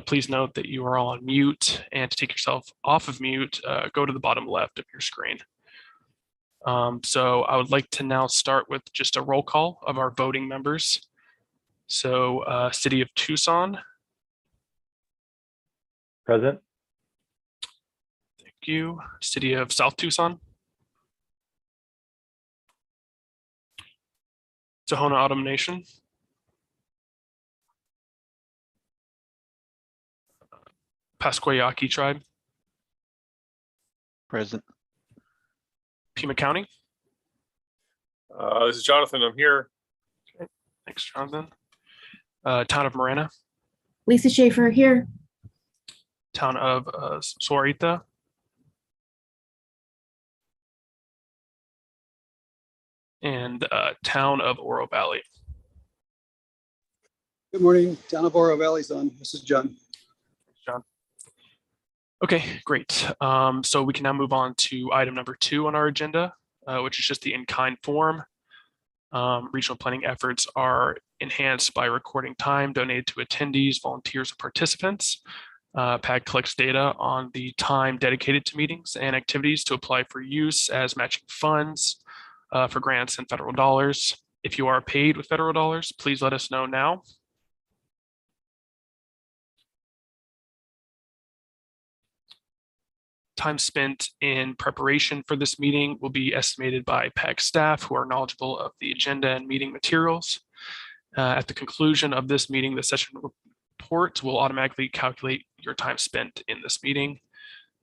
Please note that you are all on mute, and to take yourself off of mute, go to the bottom left of your screen. So I would like to now start with just a roll call of our voting members. So City of Tucson. Present. Thank you. City of South Tucson. Tohono O'odham Nation. Pasquayaki Tribe. Present. Pima County. This is Jonathan. I'm here. Okay. Thanks, Jonathan. Town of Marana. Lisa Schaefer here. Town of Suarita. And Town of Oro Valley. Good morning, Town of Oro Valley's on. This is John. John. Okay, great. So we can now move on to item number 2 on our agenda, which is just the in-kind form. Regional planning efforts are enhanced by recording time donated to attendees, volunteers, and participants. PAG collects data on the time dedicated to meetings and activities to apply for use as matching funds for grants and federal dollars. If you are paid with federal dollars, please let us know now. Time spent in preparation for this meeting will be estimated by PAG staff who are knowledgeable of the agenda and meeting materials. At the conclusion of this meeting, the session report will automatically calculate your time spent in this meeting.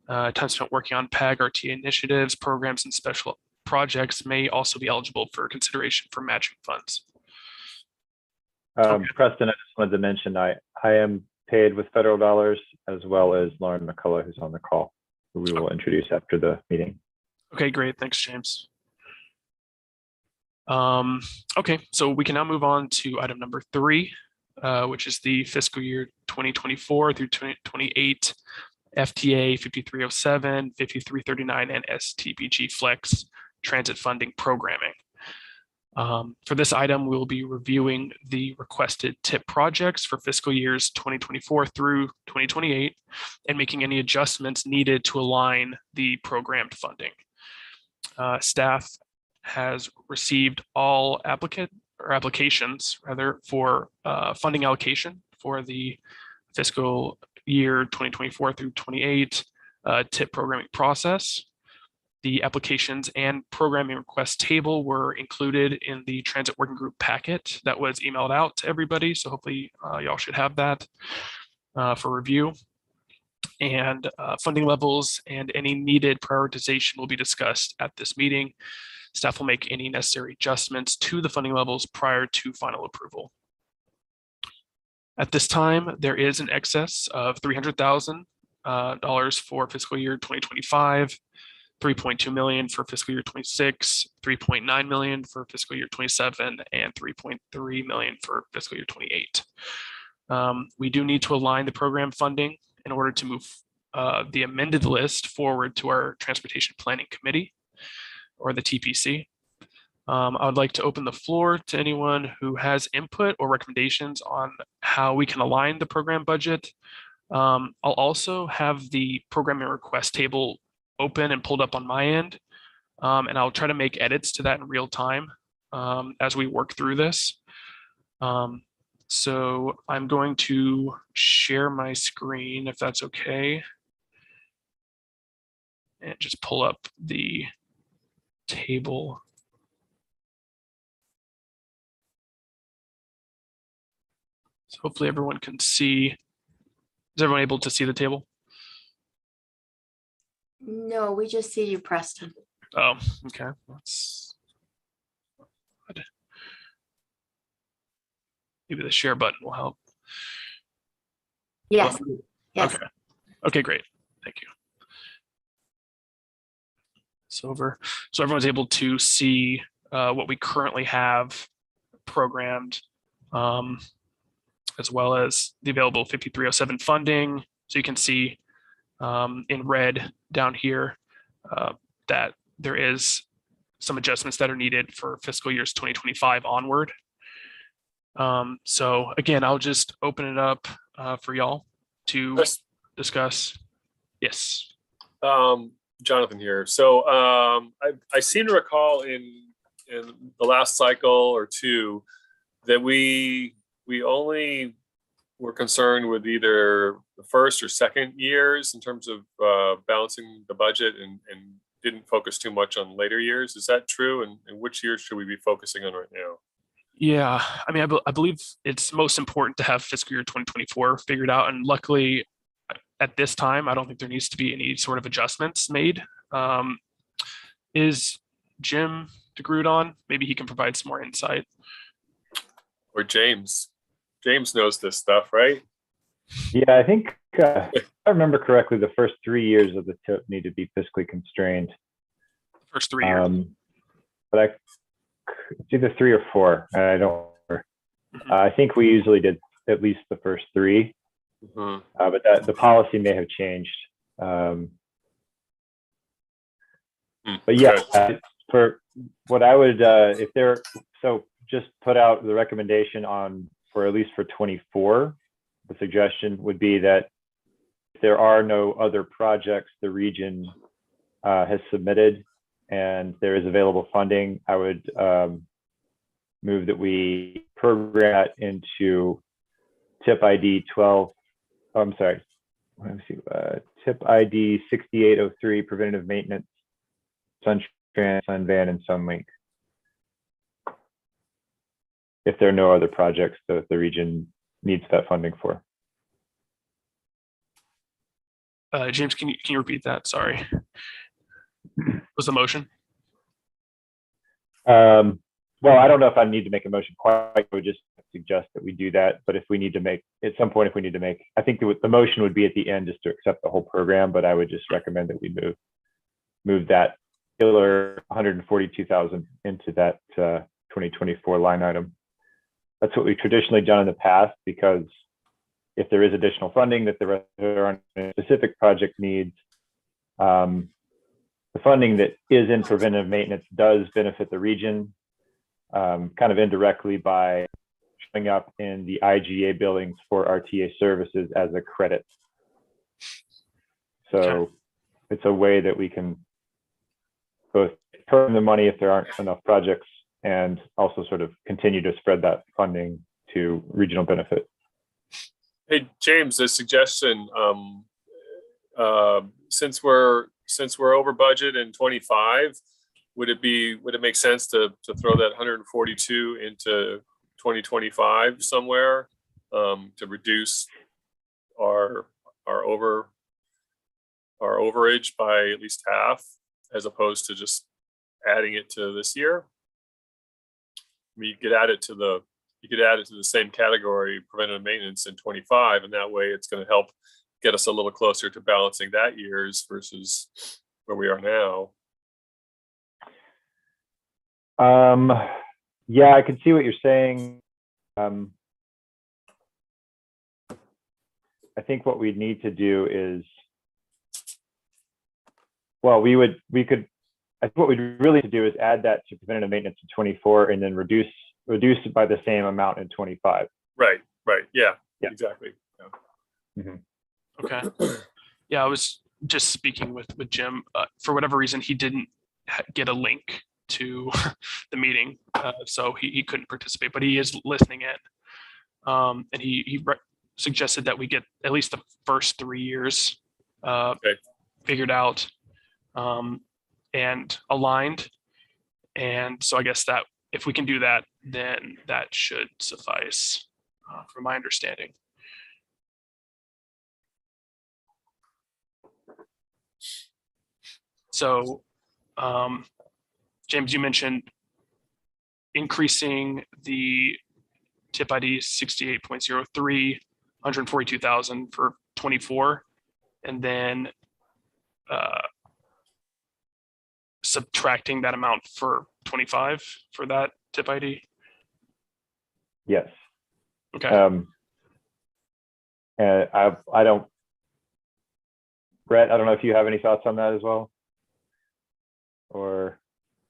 Time spent working on PAG RTA initiatives, programs, and special projects may also be eligible for consideration for matching funds. Okay. Preston, I just wanted to mention I am paid with federal dollars, as well as Lauren McCullough, who's on the call, who we will introduce after the meeting. Okay, great. Thanks, James. Okay, so we can now move on to item number 3, which is the fiscal year 2024 through 2028 FTA 5307, 5339, and STBG Flex transit funding programming. For this item, we'll be reviewing the requested TIP projects for fiscal years 2024 through 2028 and making any adjustments needed to align the programmed funding. Staff has received all applications for funding allocation for the fiscal year 2024 through 28 TIP programming process. The applications and programming request table were included in the transit working group packet that was emailed out to everybody. So hopefully y'all should have that for review. And funding levels and any needed prioritization will be discussed at this meeting. Staff will make any necessary adjustments to the funding levels prior to final approval. At this time, there is an excess of $300,000 for fiscal year 2025, $3.2 million for fiscal year 26, $3.9 million for fiscal year 27, and $3.3 million for fiscal year 28. We do need to align the program funding in order to move the amended list forward to our Transportation Planning Committee, or the TPC. I would like to open the floor to anyone who has input or recommendations on how we can align the program budget. I'll also have the programming request table open and pulled up on my end, and I'll try to make edits to that in real time as we work through this. So I'm going to share my screen if that's okay, and just pull up the table. So hopefully everyone can see. Is everyone able to see the table? No, we just see you, Preston. Oh, okay. That's good. Maybe the share button will help. Yes. Yes. Okay. Okay, great. Thank you. So everyone's able to see what we currently have programmed, as well as the available 5307 funding. So you can see in red down here that there is some adjustments that are needed for fiscal years 2025 onward. So again, I'll just open it up for y'all to Chris, discuss? Yes. Jonathan here. So I seem to recall in the last cycle or two that we only were concerned with either the first or second years in terms of balancing the budget and didn't focus too much on later years. Is that true? And which years should we be focusing on right now? Yeah, I mean, I believe it's most important to have fiscal year 2024 figured out. And luckily, at this time, I don't think there needs to be any sort of adjustments made. Is Jim DeGroot on? Maybe he can provide some more insight. Or James? James knows this stuff, right? Yeah, I think if I remember correctly, the first 3 years of the TIP need to be fiscally constrained. First 3 years. But it's either 3 or 4. And I don't remember. I think we usually did at least the first 3, but the policy may have changed. But yeah, for what I would, just put out the recommendation on, for at least for 24, the suggestion would be that if there are no other projects the region has submitted and there is available funding, I would move that we program that into TIP ID 12, I'm sorry, let me see, TIP ID 6803, preventative maintenance, SunTrans, SunVan, and SunLink. If there are no other projects that the region needs that funding for. James, can you repeat that? Sorry. Was the motion? Well, I don't know if I need to make a motion quite. I would just suggest that we do that. But if we need to make, at some point, if we need to make, I think the motion would be at the end just to accept the whole program. But I would just recommend that we move that killer 142,000 into that 2024 line item. That's what we've traditionally done in the past, because if there is additional funding that there aren't specific project needs, the funding that is in preventive maintenance does benefit the region, kind of indirectly by showing up in the IGA billings for RTA services as a credit. So it's a way that we can both turn the money if there aren't enough projects and also sort of continue to spread that funding to regional benefit. Hey, James, a suggestion. Since we're over budget in 25, would it make sense to throw that 142 into 2025 somewhere to reduce our overage by at least half, as opposed to just adding it to this year? I mean, you could add it to the same category, preventative maintenance, in 25, and that way it's going to help get us a little closer to balancing that year's versus where we are now. Yeah, I can see what you're saying. I think what we'd need to do is, well, I think what we'd really need to do is add that to preventative maintenance in 24 and then reduce it by the same amount in 25. Right. Yeah. Exactly. Yeah. Mm-hmm. Okay. Yeah, I was just speaking with Jim. For whatever reason, he didn't get a link to the meeting, so he couldn't participate, but he is listening in. And he suggested that we get at least the first 3 years figured out and aligned. And so I guess that if we can do that, then that should suffice, from my understanding. So, James, you mentioned increasing the TIP ID 68.03, 142,000 for 24, and then subtracting that amount for 25 for that TIP ID. Yes. Okay. And Brett, I don't know if you have any thoughts on that as well, or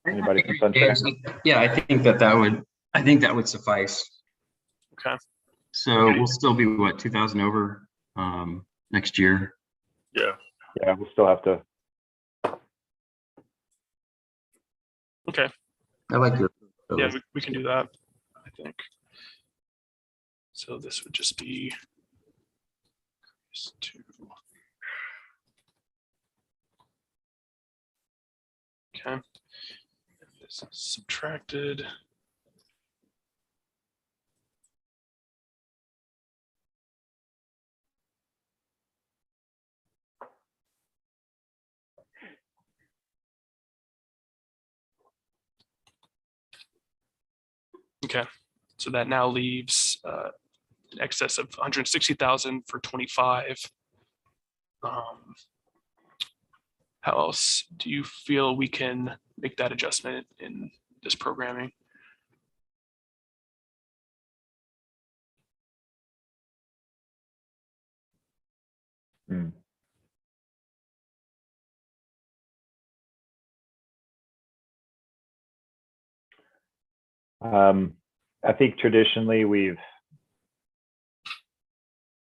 anybody from Sunshine? Yeah, I think that would suffice. Okay. So we'll still be what, 2,000 over next year. Yeah. Yeah, we'll still have to. Okay. I like your. Yeah, we can do that, I think. So this would just be just two. Okay. And this is subtracted. Okay, so that now leaves in excess of 160,000 for 25. How else do you feel we can make that adjustment in this programming? Hmm. I think traditionally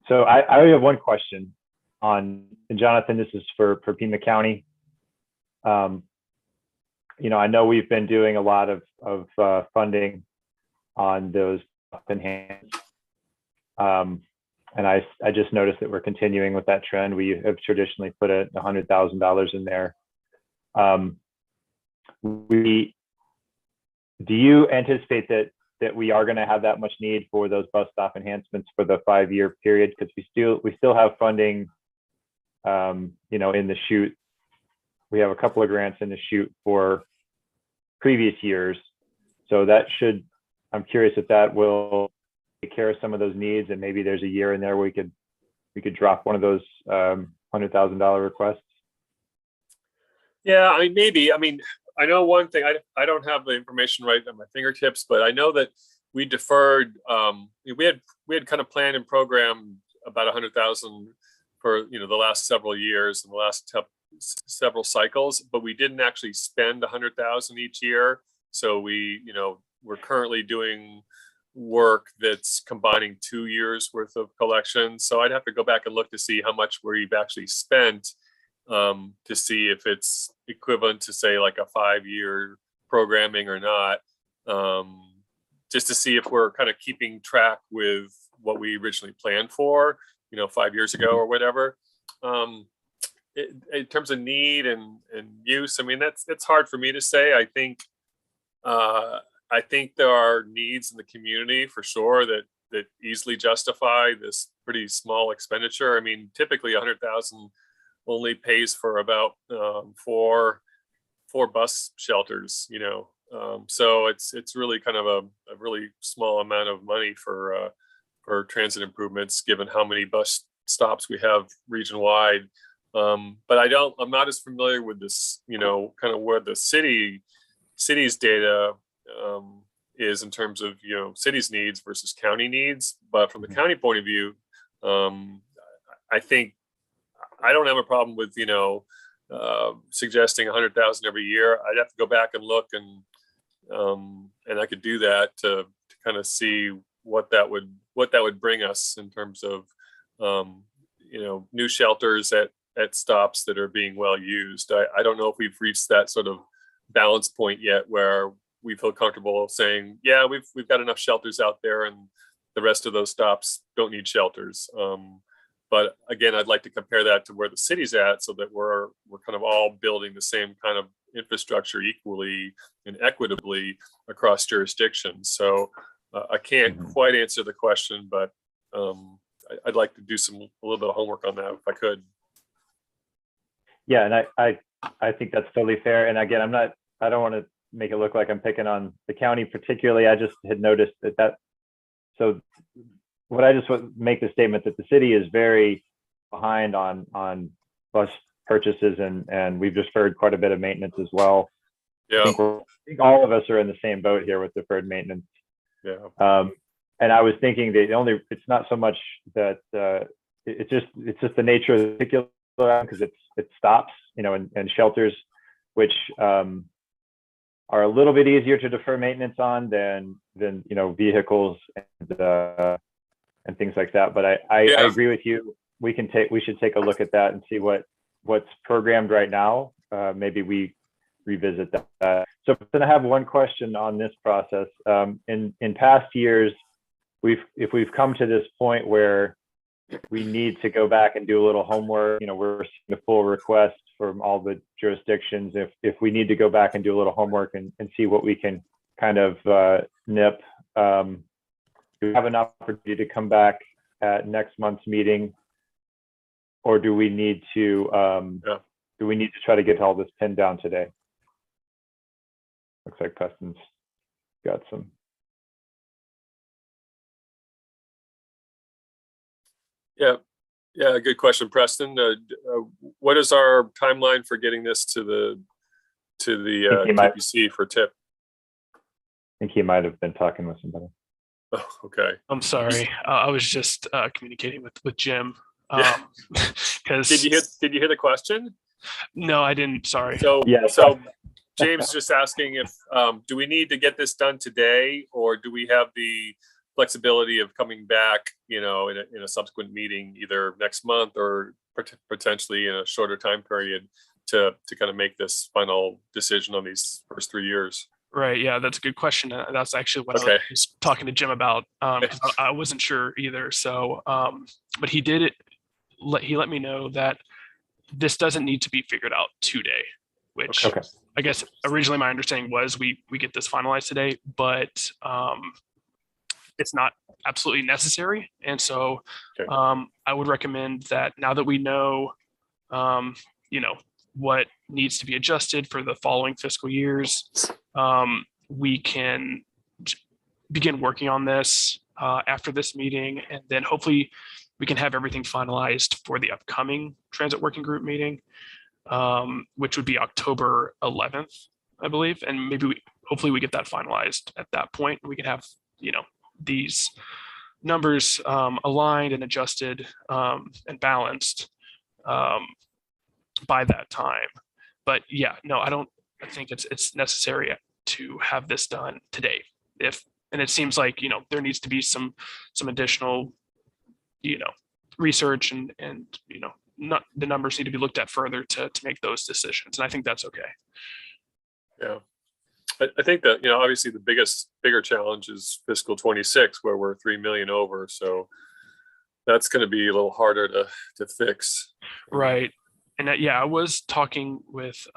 so I have one question on, and Jonathan, this is for Pima County. I know we've been doing a lot of funding on those enhanced. And I just noticed that we're continuing with that trend. We have traditionally put $100,000 in there. Do you anticipate that we are going to have that much need for those bus stop enhancements for the 5-year period? Because we still have funding, in the chute. We have a couple of grants in the chute for previous years. So I'm curious if that will take care of some of those needs, and maybe there's a year in there where we could drop one of those $100,000 requests. Yeah, I mean, maybe. I mean, I know one thing. I don't have the information right at my fingertips, but I know that we deferred. We had kind of planned and programmed about 100,000 for the last several years and the last several cycles, but we didn't actually spend 100,000 each year. So we're currently doing work that's combining 2 years worth of collections. So I'd have to go back and look to see how much we've actually spent, to see if it's equivalent to, say, like a 5-year programming or not, just to see if we're kind of keeping track with what we originally planned for, 5 years ago or whatever. In terms of need and use, I mean, it's hard for me to say. I think there are needs in the community for sure that easily justify this pretty small expenditure. I mean, typically 100,000 only pays for about four bus shelters, so it's really kind of a really small amount of money for transit improvements, given how many bus stops we have region-wide. But I'm not as familiar with this, kind of where the city's data is in terms of, city's needs versus county needs. But from the county point of view, I think I don't have a problem with, suggesting 100,000 every year. I'd have to go back and look, and I could do that to kind of see what that would bring us in terms of, new shelters at stops that are being well used. I don't know if we've reached that sort of balance point yet where we feel comfortable saying, yeah, we've got enough shelters out there and the rest of those stops don't need shelters. But again, I'd like to compare that to where the city's at, so that we're kind of all building the same kind of infrastructure equally and equitably across jurisdictions. So I can't quite answer the question, but I'd like to do a little bit of homework on that if I could. Yeah, and I think that's totally fair. And again, I don't want to make it look like I'm picking on the county particularly. I just had noticed that. So what I just want to make the statement that the city is very behind on bus purchases, and we've deferred quite a bit of maintenance as well. Yeah. I think all of us are in the same boat here with deferred maintenance. Yeah. And I was thinking that it's not so much that it's just the nature of the particular, because it stops, and shelters, which are a little bit easier to defer maintenance on than vehicles and things like that. But I agree with you. we should take a look at that and see what's programmed right now. Maybe we revisit that. So then I have one question on this process. In past years, if we've come to this point where we need to go back and do a little homework, we're seeing the full request from all the jurisdictions. If we need to go back and do a little homework and see what we can kind of nip, do we have an opportunity to come back at next month's meeting, or do we need to try to get all this pinned down today? Looks like Preston's got some. Yeah, good question, Preston. What is our timeline for getting this to the TPC for TIP? I think he might have been talking with somebody. Oh, okay. I'm sorry. I was just communicating with Jim. Yeah. Because Did you hear the question? No, I didn't. Sorry. So Yeah. James just asking if do we need to get this done today, or do we have the flexibility of coming back, in a subsequent meeting, either next month or potentially in a shorter time period to kind of make this final decision on these first 3 years? Right. Yeah, that's a good question. That's actually what Okay. I was talking to Jim about. 'Cause I wasn't sure either. So, but he let me know that this doesn't need to be figured out today, which Okay. I guess originally my understanding was we get this finalized today, but it's not absolutely necessary. And so Okay. I would recommend that now that we know, what needs to be adjusted for the following fiscal years, we can begin working on this after this meeting, and then hopefully we can have everything finalized for the upcoming transit working group meeting, which would be October 11th, I believe. And maybe hopefully we get that finalized at that point. We can have, these numbers aligned and adjusted and balanced by that time. But yeah, no, I think it's necessary to have this done today. And it seems like, there needs to be some additional, research and not the numbers need to be looked at further to make those decisions. And I think that's okay. Yeah. I think that, obviously the bigger challenge is fiscal 26, where we're 3 million over. So that's going to be a little harder to fix. Right. And I was talking with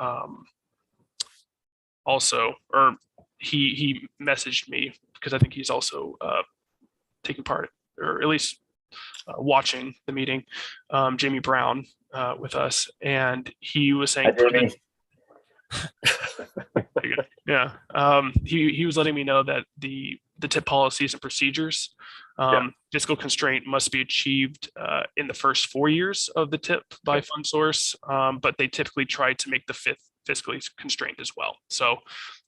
he messaged me because I think he's also taking part, or at least watching the meeting, Jamie Brown with us. And he was saying, yeah, he was letting me know that the TIP policies and procedures, fiscal constraint must be achieved in the first 4 years of the TIP by fund source, but they typically try to make the fifth fiscally constrained as well. So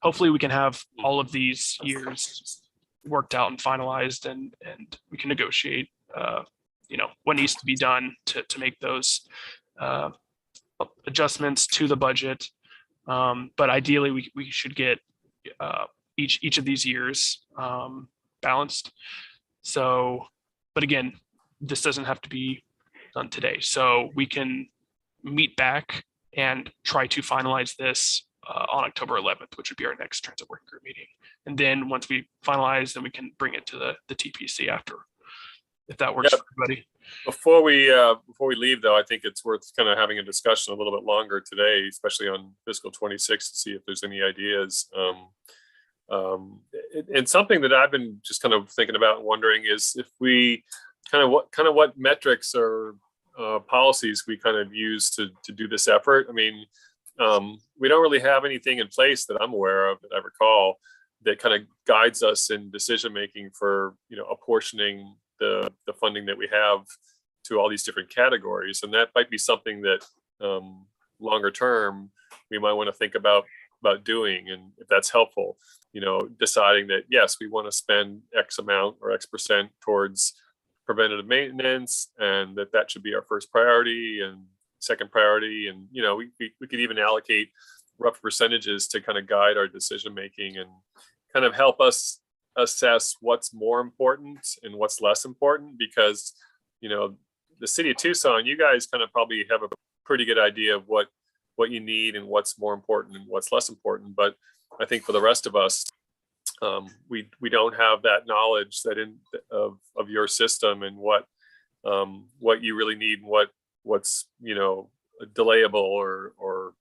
hopefully we can have all of these years worked out and finalized, and we can negotiate what needs to be done to make those adjustments to the budget. But ideally we should get each of these years balanced. So, but again, this doesn't have to be done today. So we can meet back and try to finalize this on October 11th, which would be our next transit working group meeting. And then once we finalize, then we can bring it to the TPC after, if that works for everybody. Before we leave, though, I think it's worth kind of having a discussion a little bit longer today, especially on fiscal 26, to see if there's any ideas. And something that I've been just kind of thinking about and wondering is if we what metrics or policies we kind of use to do this effort. I mean, we don't really have anything in place that I'm aware of, that I recall, that kind of guides us in decision making for apportioning the funding that we have to all these different categories. And that might be something that longer term we might want to think about doing, and if that's helpful, deciding that yes, we want to spend X amount or X percent towards preventative maintenance, and that should be our first priority and second priority. And we could even allocate rough percentages to kind of guide our decision making and kind of help us assess what's more important and what's less important, because the city of Tucson, you guys kind of probably have a pretty good idea of what you need and what's more important and what's less important. But I think for the rest of us, we don't have that knowledge of your system and what you really need and what's delayable or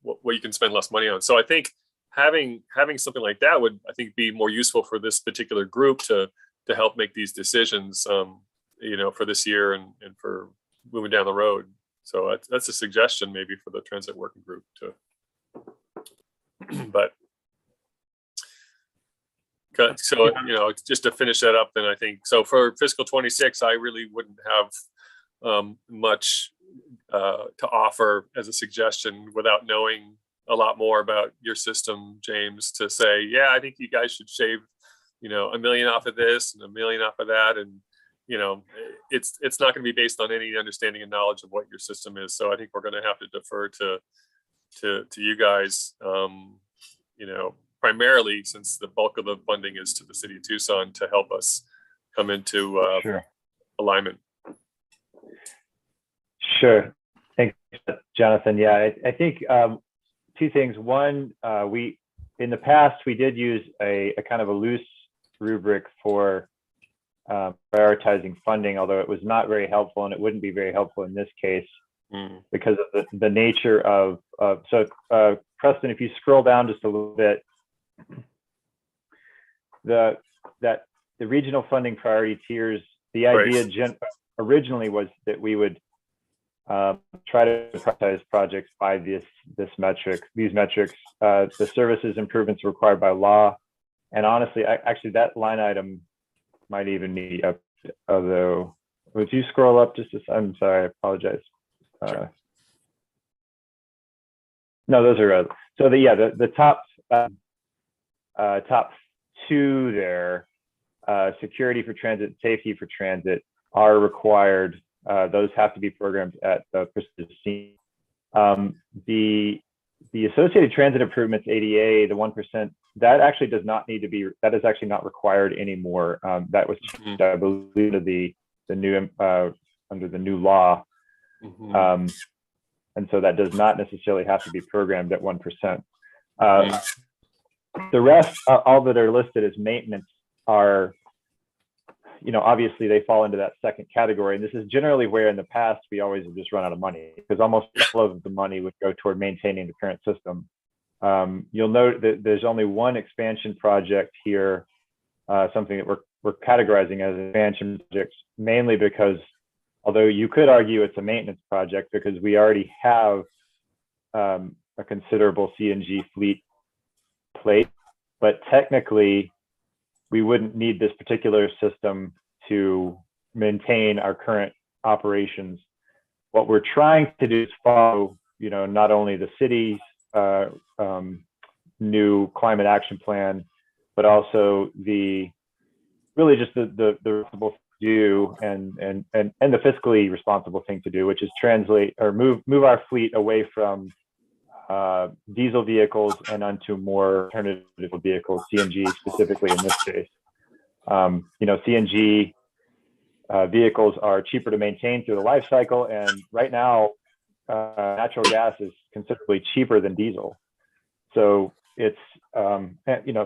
what you can spend less money on. So I think having something like that would, I think, be more useful for this particular group to help make these decisions, for this year and for moving down the road. So that's a suggestion maybe for the transit working group to, but so, just to finish that up, then I think, so for fiscal 26, I really wouldn't have much to offer as a suggestion without knowing a lot more about your system, James, to say, yeah, I think you guys should shave, $1 million off of this and $1 million off of that. And, it's not going to be based on any understanding and knowledge of what your system is. So I think we're going to have to defer to you guys, primarily since the bulk of the funding is to the city of Tucson to help us come into Sure. alignment. Sure. Thanks, Jonathan. Yeah, I think two things. One, in the past, we did use a kind of a loose rubric for prioritizing funding, although it was not very helpful, and it wouldn't be very helpful in this case because of the nature of so Preston, if you scroll down just a little bit, the regional funding priority tiers, the idea originally was that we would try to prioritize projects by these metrics, the services improvements required by law. And honestly, actually that line item might even need up, although, would you scroll up just I'm sorry, I apologize. No, those are, so the top two there, security for transit, safety for transit, are required. Those have to be programmed at the prestigious scene. The associated transit improvements, ADA, the 1%, that actually does not need to be, that is actually not required anymore. That was, I believe, the new under the new law. And so that does not necessarily have to be programmed at 1%. The rest, all that are listed as maintenance are, obviously they fall into that second category. And this is generally where in the past, we always have just run out of money because almost all of the money would go toward maintaining the current system. You'll note that there's only one expansion project here, something that we're categorizing as expansion projects, mainly because, although you could argue it's a maintenance project because we already have a considerable CNG fleet plate, but technically we wouldn't need this particular system to maintain our current operations. What we're trying to do is follow, not only the city's new climate action plan, but also really just the responsible do and the fiscally responsible thing to do, which is translate or move our fleet away from diesel vehicles and onto more alternative vehicles, CNG specifically in this case. CNG vehicles are cheaper to maintain through the life cycle, and right now natural gas is considerably cheaper than diesel. So it's so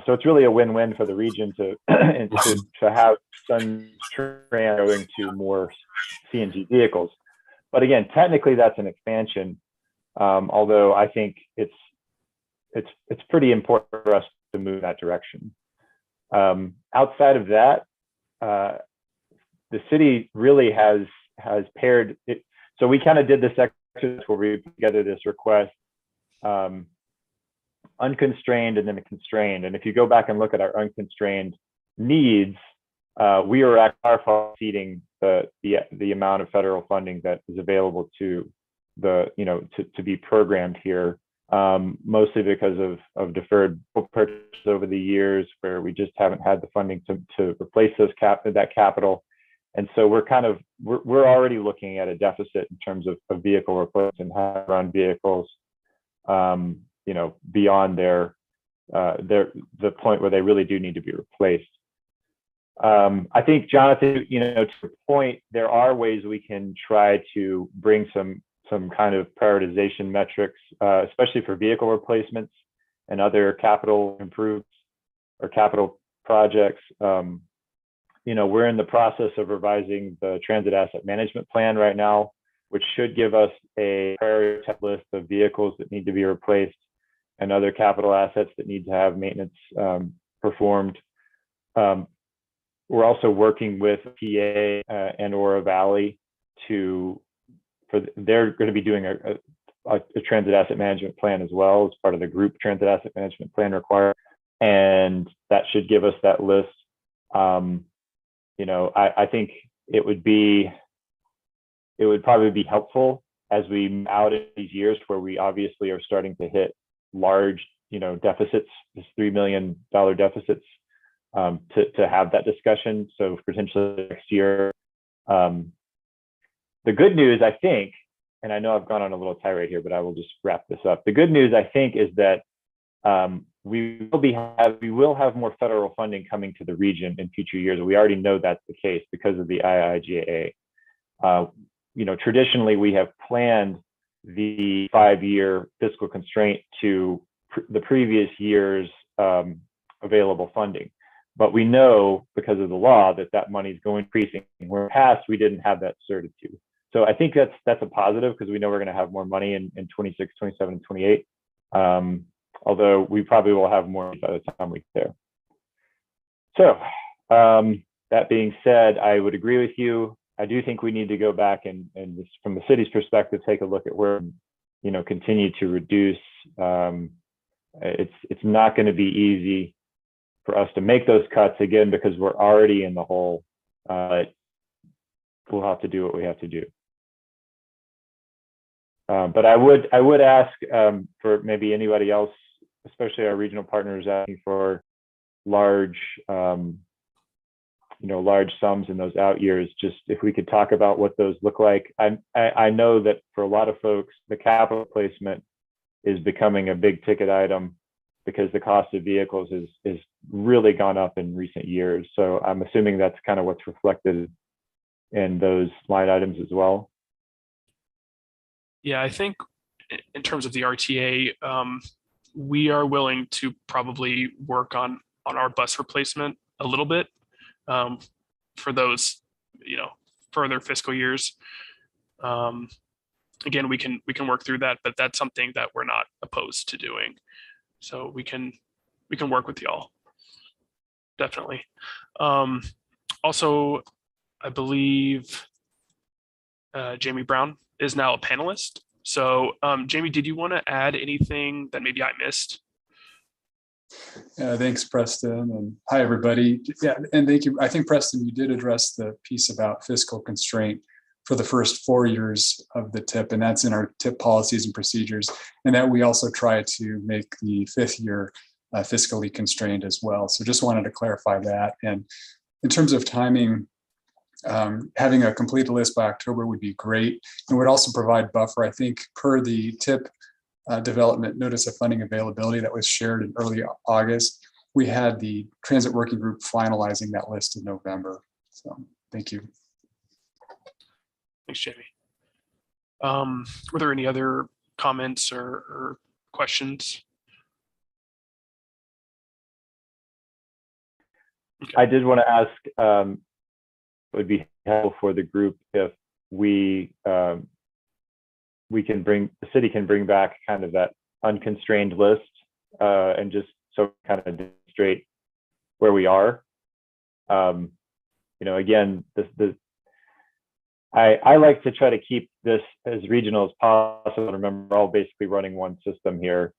it's really a win-win for the region to have some trend going to more CNG vehicles. But again, technically that's an expansion. Although I think it's pretty important for us to move that direction. Outside of that, the city really has paired it. So we kind of did this exercise where we put together this request, unconstrained and then constrained. And if you go back and look at our unconstrained needs, we are far exceeding the amount of federal funding that is available to to be programmed here, mostly because of deferred purchases over the years where we just haven't had the funding to replace that capital. And so we're already looking at a deficit in terms of vehicle replacement and how to run vehicles, beyond the point where they really do need to be replaced. I think, Jonathan, to your point, there are ways we can try to bring some kind of prioritization metrics, especially for vehicle replacements and other capital improvements or capital projects. We're in the process of revising the transit asset management plan right now, which should give us a prioritized list of vehicles that need to be replaced and other capital assets that need to have maintenance performed. We're also working with PA and Ora Valley they're going to be doing a transit asset management plan as well as part of the group transit asset management plan required. And that should give us that list. I think it would probably be helpful as we out in these years where we obviously are starting to hit large, deficits, this $3 million deficits, to have that discussion. So potentially next year. The good news, I think, and I know I've gone on a little tirade here, but I will just wrap this up. The good news, I think, is that we will have more federal funding coming to the region in future years. We already know that's the case because of the IIJA. Traditionally, we have planned the 5-year fiscal constraint to the previous year's available funding. But we know because of the law that money is going increasing. Where past we didn't have that certitude. So I think that's a positive because we know we're going to have more money in 26, 27, 28. Although we probably will have more by the time we get there. So that being said, I would agree with you. I do think we need to go back and just from the city's perspective, take a look at where, continue to reduce. It's not going to be easy for us to make those cuts again, because we're already in the hole. We'll have to do what we have to do. But I would ask for maybe anybody else, especially our regional partners, asking for large, large sums in those out years. Just if we could talk about what those look like. I know that for a lot of folks, the capital placement is becoming a big ticket item because the cost of vehicles is really gone up in recent years. So I'm assuming that's kind of what's reflected in those line items as well. Yeah, I think in terms of the RTA, we are willing to probably work on our bus replacement a little bit for those, further fiscal years. Again, we can work through that, but that's something that we're not opposed to doing. So we can work with y'all, definitely. Also, I believe Jamie Brown is now a panelist. So Jamie, did you want to add anything that maybe I missed? Thanks, Preston, and hi, everybody. Yeah, and thank you. I think, Preston, you did address the piece about fiscal constraint for the first 4 years of the TIP, and that's in our TIP policies and procedures, and that we also try to make the 5th year fiscally constrained as well. So just wanted to clarify that. And in terms of timing, having a complete list by October would be great, and would also provide buffer. I think per the TIP development notice of funding availability that was shared in early August, we had the transit working group finalizing that list in November. So thank you. Thanks, Jamie. Were there any other comments or questions? Okay. I did want to ask, it would be helpful for the group if the city can bring back kind of that unconstrained list and just so kind of demonstrate where we are. Again, I like to try to keep this as regional as possible. Remember, we're all basically running one system here,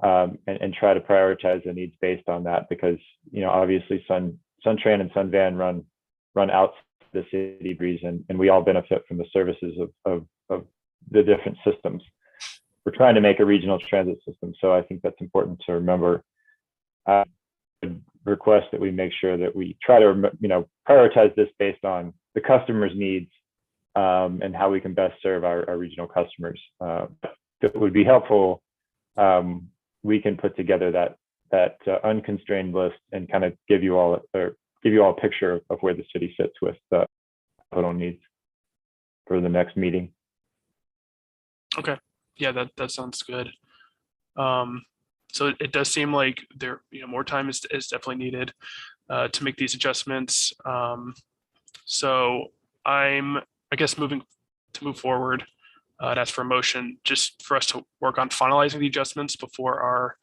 and try to prioritize the needs based on that, because obviously SunTran and SunVan run out the city breeze, and we all benefit from the services of the different systems. We're trying to make a regional transit system, so I think that's important to remember. I would request that we make sure that we try to prioritize this based on the customer's needs, and how we can best serve our regional customers. If it would be helpful, we can put together that unconstrained list and kind of give give you all a picture of where the city sits with the capital needs for the next meeting. Okay, yeah, that sounds good. So it does seem like there, more time is definitely needed to make these adjustments. So I guess move forward. I'd ask for a motion just for us to work on finalizing the adjustments before our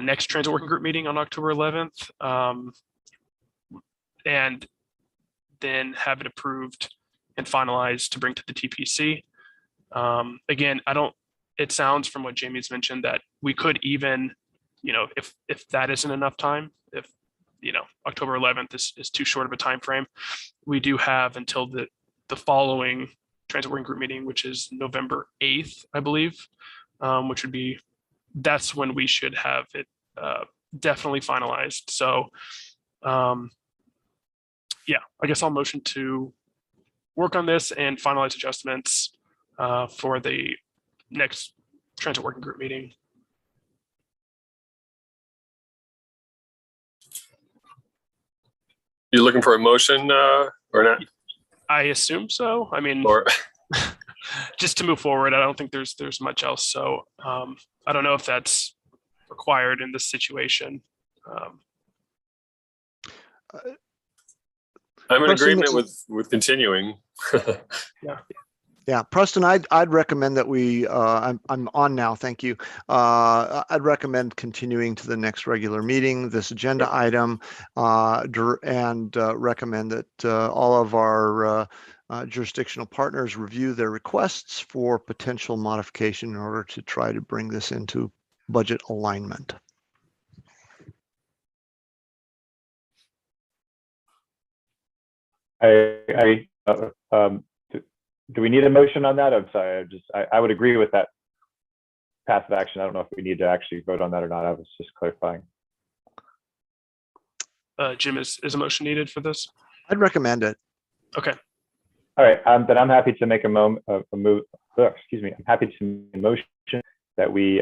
next transit working group meeting on October 11th. And then have it approved and finalized to bring to the TPC. Again, it sounds from what Jamie's mentioned that we could even, if that isn't enough time, if, October 11th is too short of a time frame, we do have until the following transit working group meeting, which is November 8th, I believe, which would be, that's when we should have it definitely finalized. So, yeah, I guess I'll motion to work on this and finalize adjustments for the next transit working group meeting. You looking for a motion or not? I assume so. I mean, Or just to move forward, I don't think there's much else. So I don't know if that's required in this situation. I'm in Preston, agreement with continuing. Yeah, Preston, I'd recommend that we, I'm on now, thank you. I'd recommend continuing to the next regular meeting, this agenda item, and recommend that all of our jurisdictional partners review their requests for potential modification in order to try to bring this into budget alignment. Do we need a motion on that? I'm sorry. I would agree with that passive action. I don't know if we need to actually vote on that or not. I was just clarifying. Jim, is a motion needed for this? I'd recommend it. Okay. All right. Then I'm happy to make a move. Excuse me. I'm happy to make a motion that we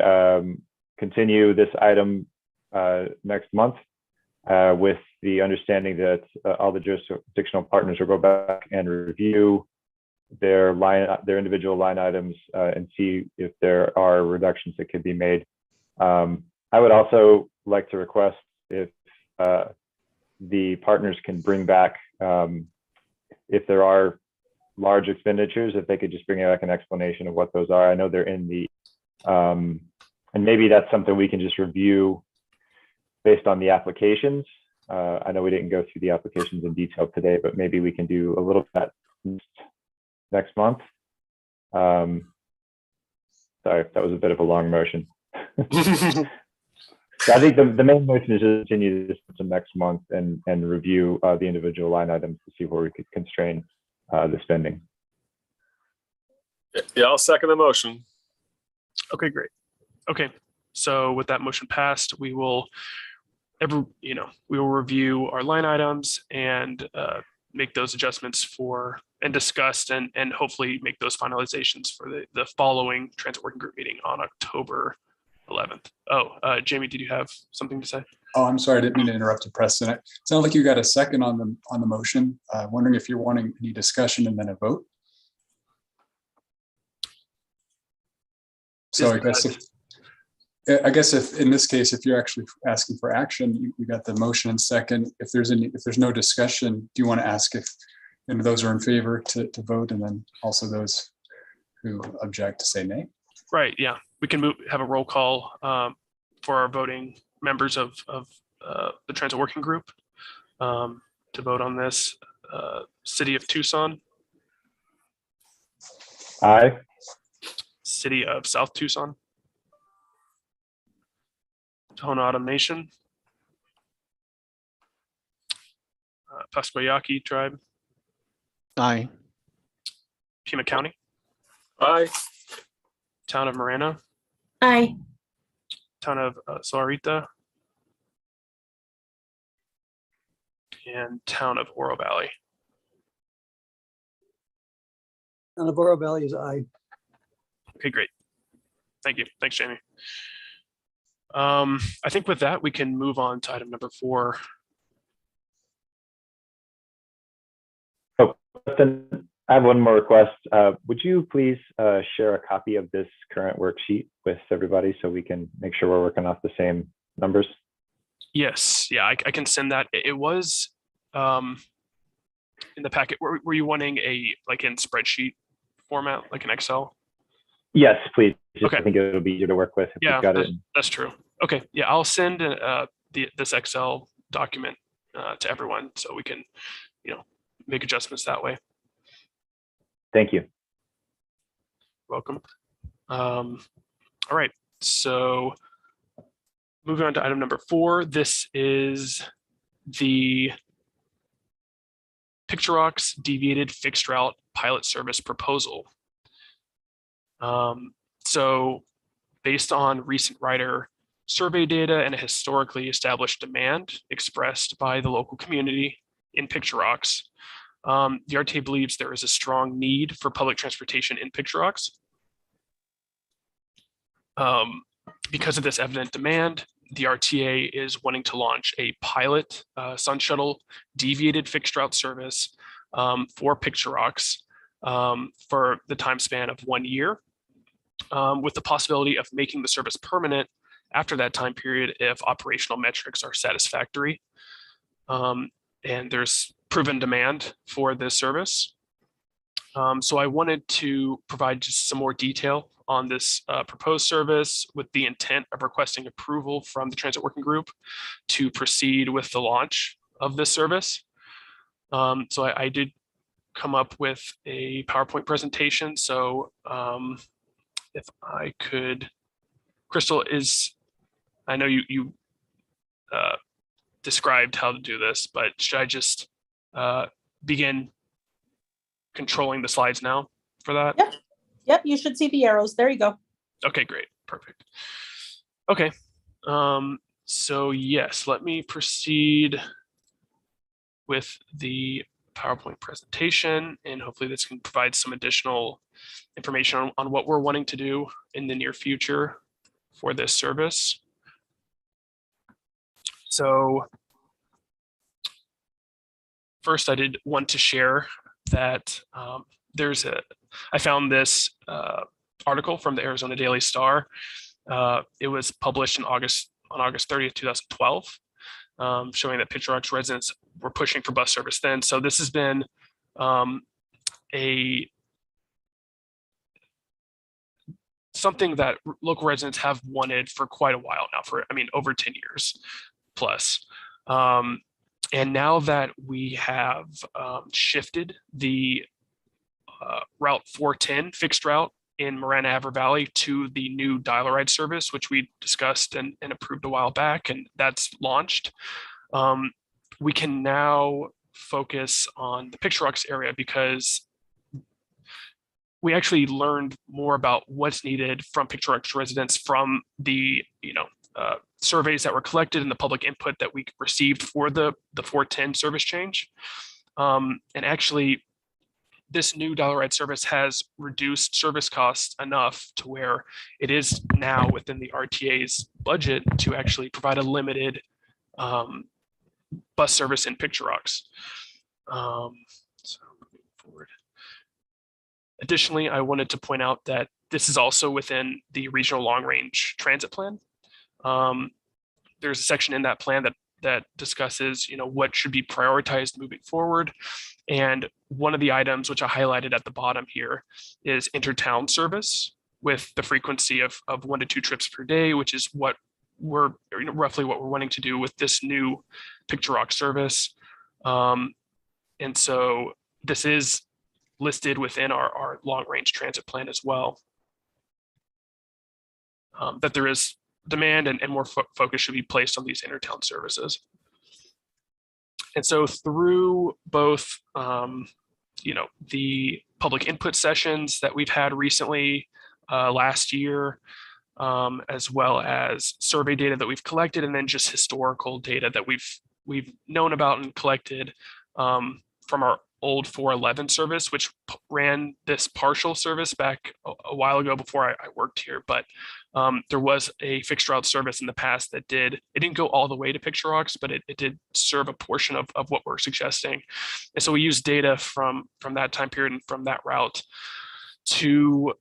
continue this item next month with the understanding that all the jurisdictional partners will go back and review their individual line items and see if there are reductions that could be made. I would also like to request if the partners can bring back, if there are large expenditures, if they could just bring back an explanation of what those are. I know they're in the, and maybe that's something we can just review based on the applications. I know we didn't go through the applications in detail today, but maybe we can do a little bit next month. Sorry, that was a bit of a long motion. So I think the main motion is to continue this to next month and review the individual line items to see where we could constrain the spending. Yeah, I'll second the motion. Okay, great. Okay, so with that motion passed, we will review our line items and make those adjustments and discuss and hopefully make those finalizations for the following transit working group meeting on October 11th. Oh, Jamie, did you have something to say? Oh, I'm sorry, I didn't mean to interrupt you, Preston. It sounded like you got a second on the motion. Wondering if you're wanting any discussion and then a vote. So I guess if in this case, if you're actually asking for action, you got the motion and second. If there's no discussion, do you want to ask if those are in favor to vote, and then also those who object to say nay? Right. Yeah, we can have a roll call for our voting members of the transit working group to vote on this. City of Tucson. Aye. City of South Tucson. Tohono O'odham Nation. Pasquayaki Tribe. Aye. Pima County. Aye. Town of Marana. Aye. Town of Sahuarita. And Town of Oro Valley. Town of Oro Valley is aye. Okay, great. Thank you. Thanks, Jamie. I think with that, we can move on to item number 4. Preston, I have one more request. Would you please share a copy of this current worksheet with everybody so we can make sure we're working off the same numbers? Yes, yeah, I can send that. It was in the packet. Were you wanting a like in spreadsheet format, like an Excel? Yes, please. Just, Okay. I think it'll be easier to work with if Yeah, we've got it. that's true. Okay, yeah, I'll send this Excel document to everyone so we can, make adjustments that way. Thank you. Welcome. All right, so moving on to item number 4. This is the Picturox deviated fixed route pilot service proposal. So based on recent rider survey data and a historically established demand expressed by the local community in Picturox, the RTA believes there is a strong need for public transportation in Picturox. Because of this evident demand, the RTA is wanting to launch a pilot Sun Shuttle deviated fixed route service for Picturox for the time span of 1 year, with the possibility of making the service permanent after that time period if operational metrics are satisfactory. And there's proven demand for this service. So I wanted to provide just some more detail on this proposed service with the intent of requesting approval from the Transit Working Group to proceed with the launch of this service. So I did come up with a PowerPoint presentation. So if I could, Crystal, I know you described how to do this, but should I just begin controlling the slides now for that? Yep. Yep, you should see the arrows. There you go. Okay, great. Perfect. Okay. So yes, let me proceed with the PowerPoint presentation, and hopefully this can provide some additional information on what we're wanting to do in the near future for this service. So first, I did want to share that I found this article from the Arizona Daily Star. It was published on August 30th, 2012, showing that Picturox residents were pushing for bus service then. So this has been something that local residents have wanted for quite a while now, over 10 years plus. And now that we have shifted the Route 410 fixed route in Marana-Aver Valley to the new dial-a-ride service, which we discussed and approved a while back, and that's launched, we can now focus on the Picturox area because we actually learned more about what's needed from Picturox residents from the surveys that were collected and the public input that we received for the 410 service change. And actually, this new dial-a-ride service has reduced service costs enough to where it is now within the RTA's budget to actually provide a limited bus service in Picturox. So moving forward. Additionally, I wanted to point out that this is also within the regional long-range transit plan. There's a section in that plan that discusses, what should be prioritized moving forward. And one of the items which I highlighted at the bottom here is intertown service with the frequency of 1 to 2 trips per day, which is what roughly what we're wanting to do with this new Picturox service. And so this is listed within our long-range transit plan as well. That there is demand and more focus should be placed on these intertown services. And so through both, the public input sessions that we've had recently last year, as well as survey data that we've collected, and then just historical data that we've known about and collected from our old 411 service, which ran this partial service back a while ago before I worked here. But there was a fixed route service in the past that it didn't go all the way to Picture Rocks, but it did serve a portion of what we're suggesting. And so we used data from that time period and from that route to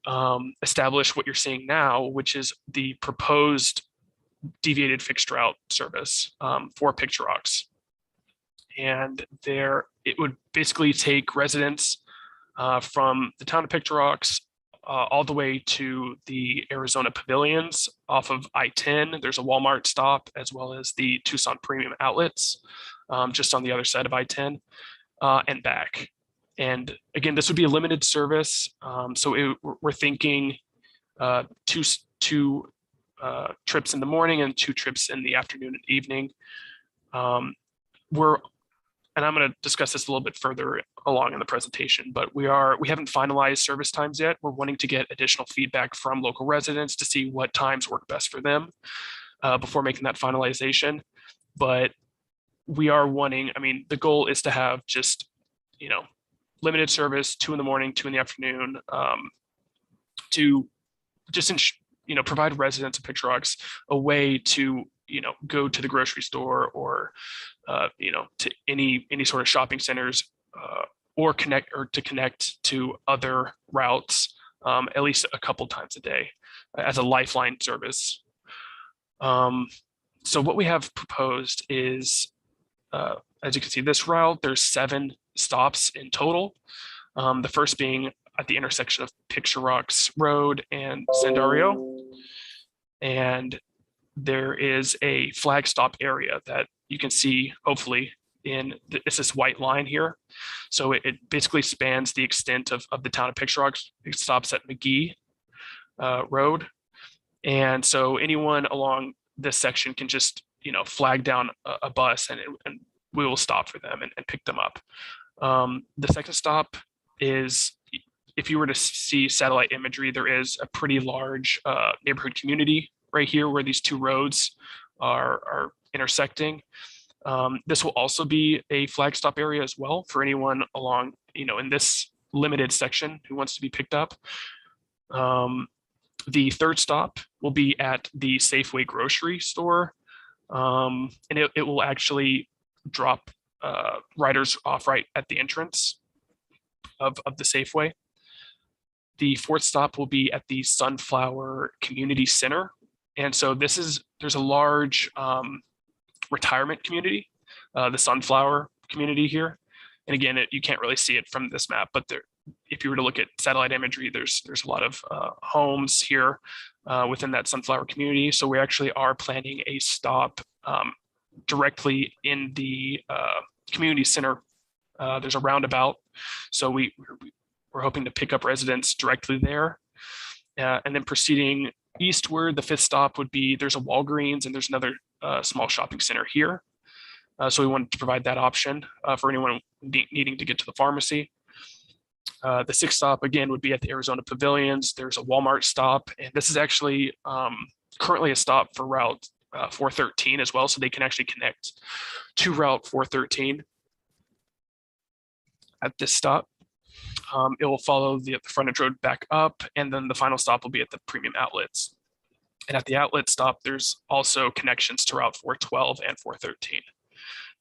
establish what you're seeing now, which is the proposed deviated fixed route service for Picture Rocks. And it would basically take residents from the town of Picture Rocks all the way to the Arizona Pavilions off of I-10. There's a Walmart stop, as well as the Tucson Premium Outlets just on the other side of I-10 and back. And again, this would be a limited service. So we're thinking two trips in the morning and 2 trips in the afternoon and evening. And I'm going to discuss this a little bit further along in the presentation, but we haven't finalized service times yet. We're wanting to get additional feedback from local residents to see what times work best for them before making that finalization. But we are wanting, the goal is to have just, limited service, 2 in the morning, 2 in the afternoon, to just, provide residents of Picture Rocks a way to, go to the grocery store or, to any sort of shopping centers or to connect to other routes at least a couple times a day as a lifeline service. So what we have proposed is, as you can see, this route, there's 7 stops in total. The first being at the intersection of Picture Rocks Road and Sandario. And there is a flag stop area that you can see, hopefully, it's this white line here. So it basically spans the extent of the town of Picture Rocks. It stops at McGee Road. And so anyone along this section can just, flag down a bus and we will stop for them and pick them up. The second stop is, if you were to see satellite imagery, there is a pretty large neighborhood community right here where these 2 roads are intersecting. This will also be a flag stop area as well for anyone along, in this limited section who wants to be picked up. The third stop will be at the Safeway grocery store. And it will actually drop riders off right at the entrance of the Safeway. The fourth stop will be at the Sunflower Community Center. And so there's a large retirement community, the Sunflower community here. And again, you can't really see it from this map, but if you were to look at satellite imagery, there's a lot of homes here within that Sunflower community. So we actually are planning a stop directly in the community center. There's a roundabout. So we're hoping to pick up residents directly there. And then proceeding eastward, the 5th stop would be, there's a Walgreens and there's another small shopping center here. So we wanted to provide that option for anyone needing to get to the pharmacy. The 6th stop, again, would be at the Arizona Pavilions. There's a Walmart stop, and this is actually currently a stop for Route 413 as well, so they can actually connect to Route 413 at this stop. It will follow the frontage road back up, and then the final stop will be at the Premium Outlets. And at the outlet stop, there's also connections to Route 412 and 413.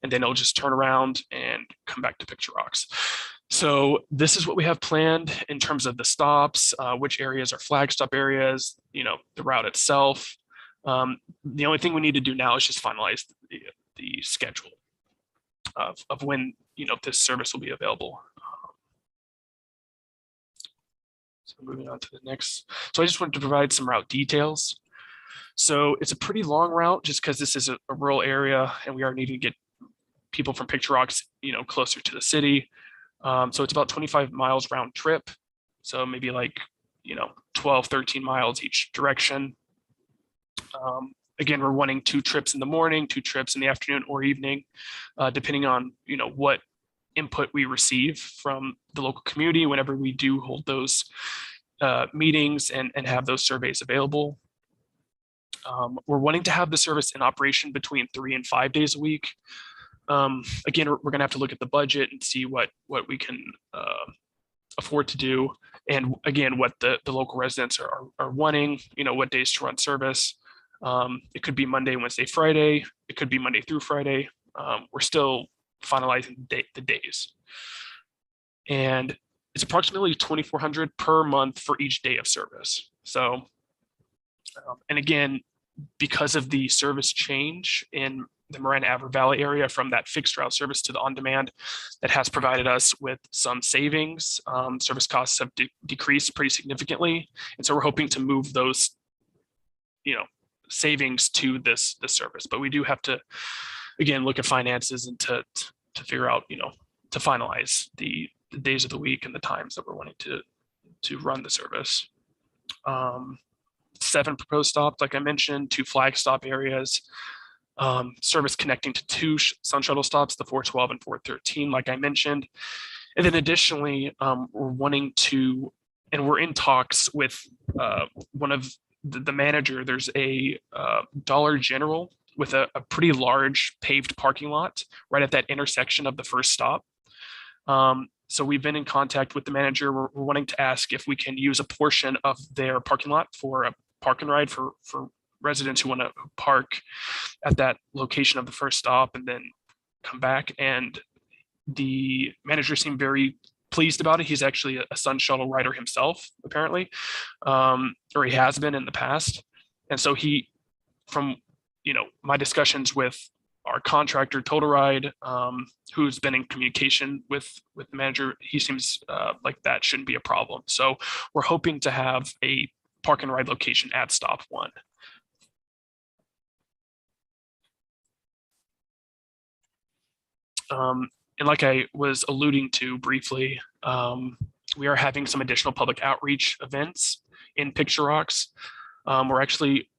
And then it'll just turn around and come back to Picture Rocks. So this is what we have planned in terms of the stops, which areas are flag stop areas, the route itself. The only thing we need to do now is just finalize the schedule of when, this service will be available. So moving on to the next. So I just wanted to provide some route details. So it's a pretty long route just because this is a rural area and we are needing to get people from Picture Rocks, closer to the city. So it's about 25 miles round trip. So maybe 12, 13 miles each direction. Again, we're wanting 2 trips in the morning, 2 trips in the afternoon or evening, depending on, what input we receive from the local community whenever we do hold those meetings and have those surveys available. We're wanting to have the service in operation between 3 and 5 days a week. Again, we're going to have to look at the budget and see what we can afford to do, and again, what the local residents are wanting. What days to run service. It could be Monday, Wednesday, Friday. It could be Monday through Friday. We're still finalizing the days, and it's approximately $2,400 per month for each day of service. So, and again, because of the service change in the Marana-Avar Valley area from that fixed route service to the on-demand, that has provided us with some savings. Service costs have decreased pretty significantly, and so we're hoping to move those, savings to this service. But we do have to, again, look at finances and to figure out, to finalize the days of the week and the times that we're wanting to run the service. 7 proposed stops, like I mentioned, 2 flag stop areas, service connecting to 2 Sun Shuttle stops, the 412 and 413, like I mentioned. And then additionally, we're wanting to, and we're in talks with one of the manager. There's a Dollar General with a pretty large paved parking lot right at that intersection of the first stop. So we've been in contact with the manager. We're wanting to ask if we can use a portion of their parking lot for a park and ride for residents who want to park at that location of the first stop and then come back. And the manager seemed very pleased about it. He's actually a Sun Shuttle rider himself, apparently, or he has been in the past. And so he, from my discussions with our contractor Total Ride, who's been in communication with the manager, he seems like that shouldn't be a problem. So we're hoping to have a park and ride location at stop 1. And like I was alluding to briefly, we are having some additional public outreach events in Picture Rocks. We're actually,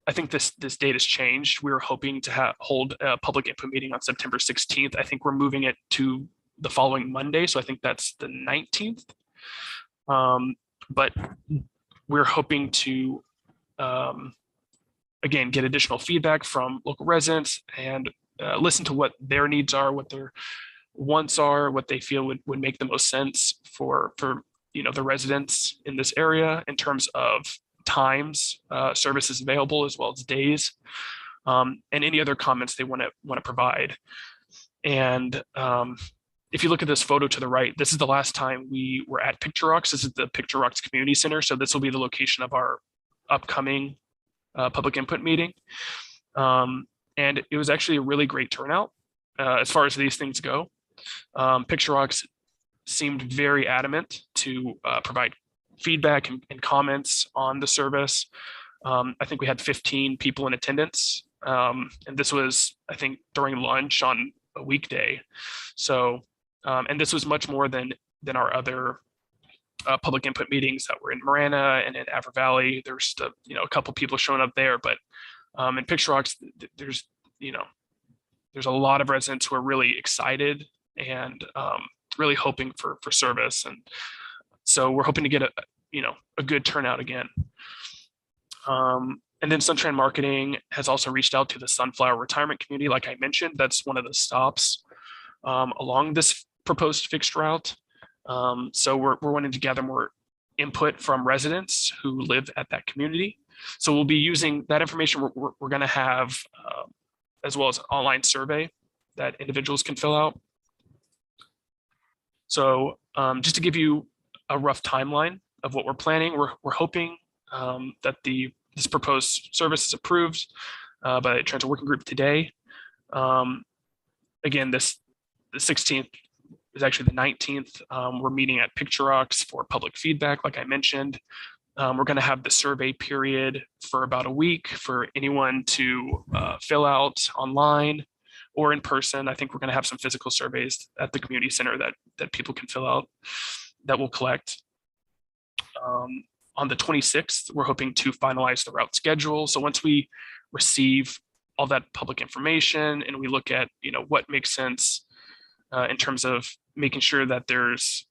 I think this date has changed. We were hoping to hold a public input meeting on September 16th. I think we're moving it to the following Monday, so I think that's the 19th. But we're hoping to, again, get additional feedback from local residents and listen to what their needs are, what their wants are, what they feel would make the most sense for the residents in this area in terms of times, services available, as well as days, and any other comments they want to provide. And if you look at this photo to the right, this is the last time we were at Picture Rocks. This is the Picture Rocks Community Center. So this will be the location of our upcoming public input meeting. And it was actually a really great turnout as far as these things go. Picture Rocks seemed very adamant to provide feedback and comments on the service. I think we had 15 people in attendance. And this was, I think, during lunch on a weekday. So, and this was much more than our other public input meetings that were in Marana and in Avar Valley. There's a couple people showing up there, but in Picture Rocks, there's a lot of residents who are really excited and really hoping for service. And so we're hoping to get a good turnout again. And then Sunshine Marketing has also reached out to the Sunflower Retirement Community. Like I mentioned, that's one of the stops along this proposed fixed route. So we're wanting to gather more input from residents who live at that community. So we'll be using that information. We're going to have, as well as an online survey that individuals can fill out. So just to give you a rough timeline of what we're planning, we're hoping that this proposed service is approved by the Transit Working Group today. Again, the 16th is actually the 19th. We're meeting at Picture Rocks for public feedback, like I mentioned. We're going to have the survey period for about a week for anyone to fill out online or in person. I think we're going to have some physical surveys at the community center that people can fill out that we'll collect. On the 26th, we're hoping to finalize the route schedule. So once we receive all that public information and we look at what makes sense in terms of making sure that there's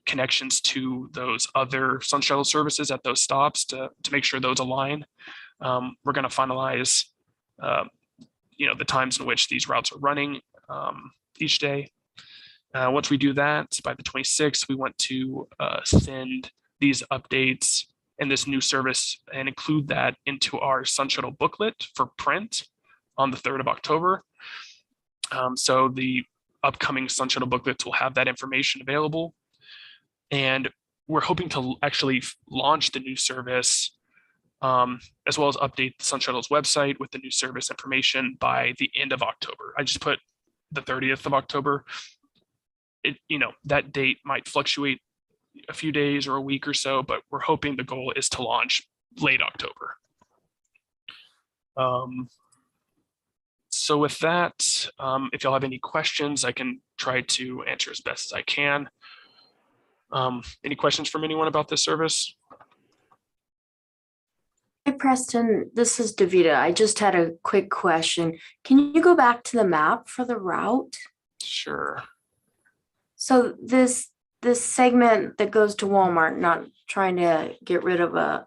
connections to those other Sun Shuttle services at those stops to make sure those align. We're going to finalize the times in which these routes are running each day. Once we do that, by the 26th, we want to send these updates and this new service and include that into our Sun Shuttle booklet for print on the 3rd of October. So the upcoming Sun Shuttle booklets will have that information available. And we're hoping to actually launch the new service as well as update the Sun Shuttle's website with the new service information by the end of October. I just put the 30th of October. That date might fluctuate a few days or a week or so, but we're hoping the goal is to launch late October. So with that, if y'all have any questions, I can try to answer as best as I can. Any questions from anyone about this service? Hi, Preston. This is Deviated. I just had a quick question. Can you go back to the map for the route? Sure. So this segment that goes to Walmart, not trying to get rid of a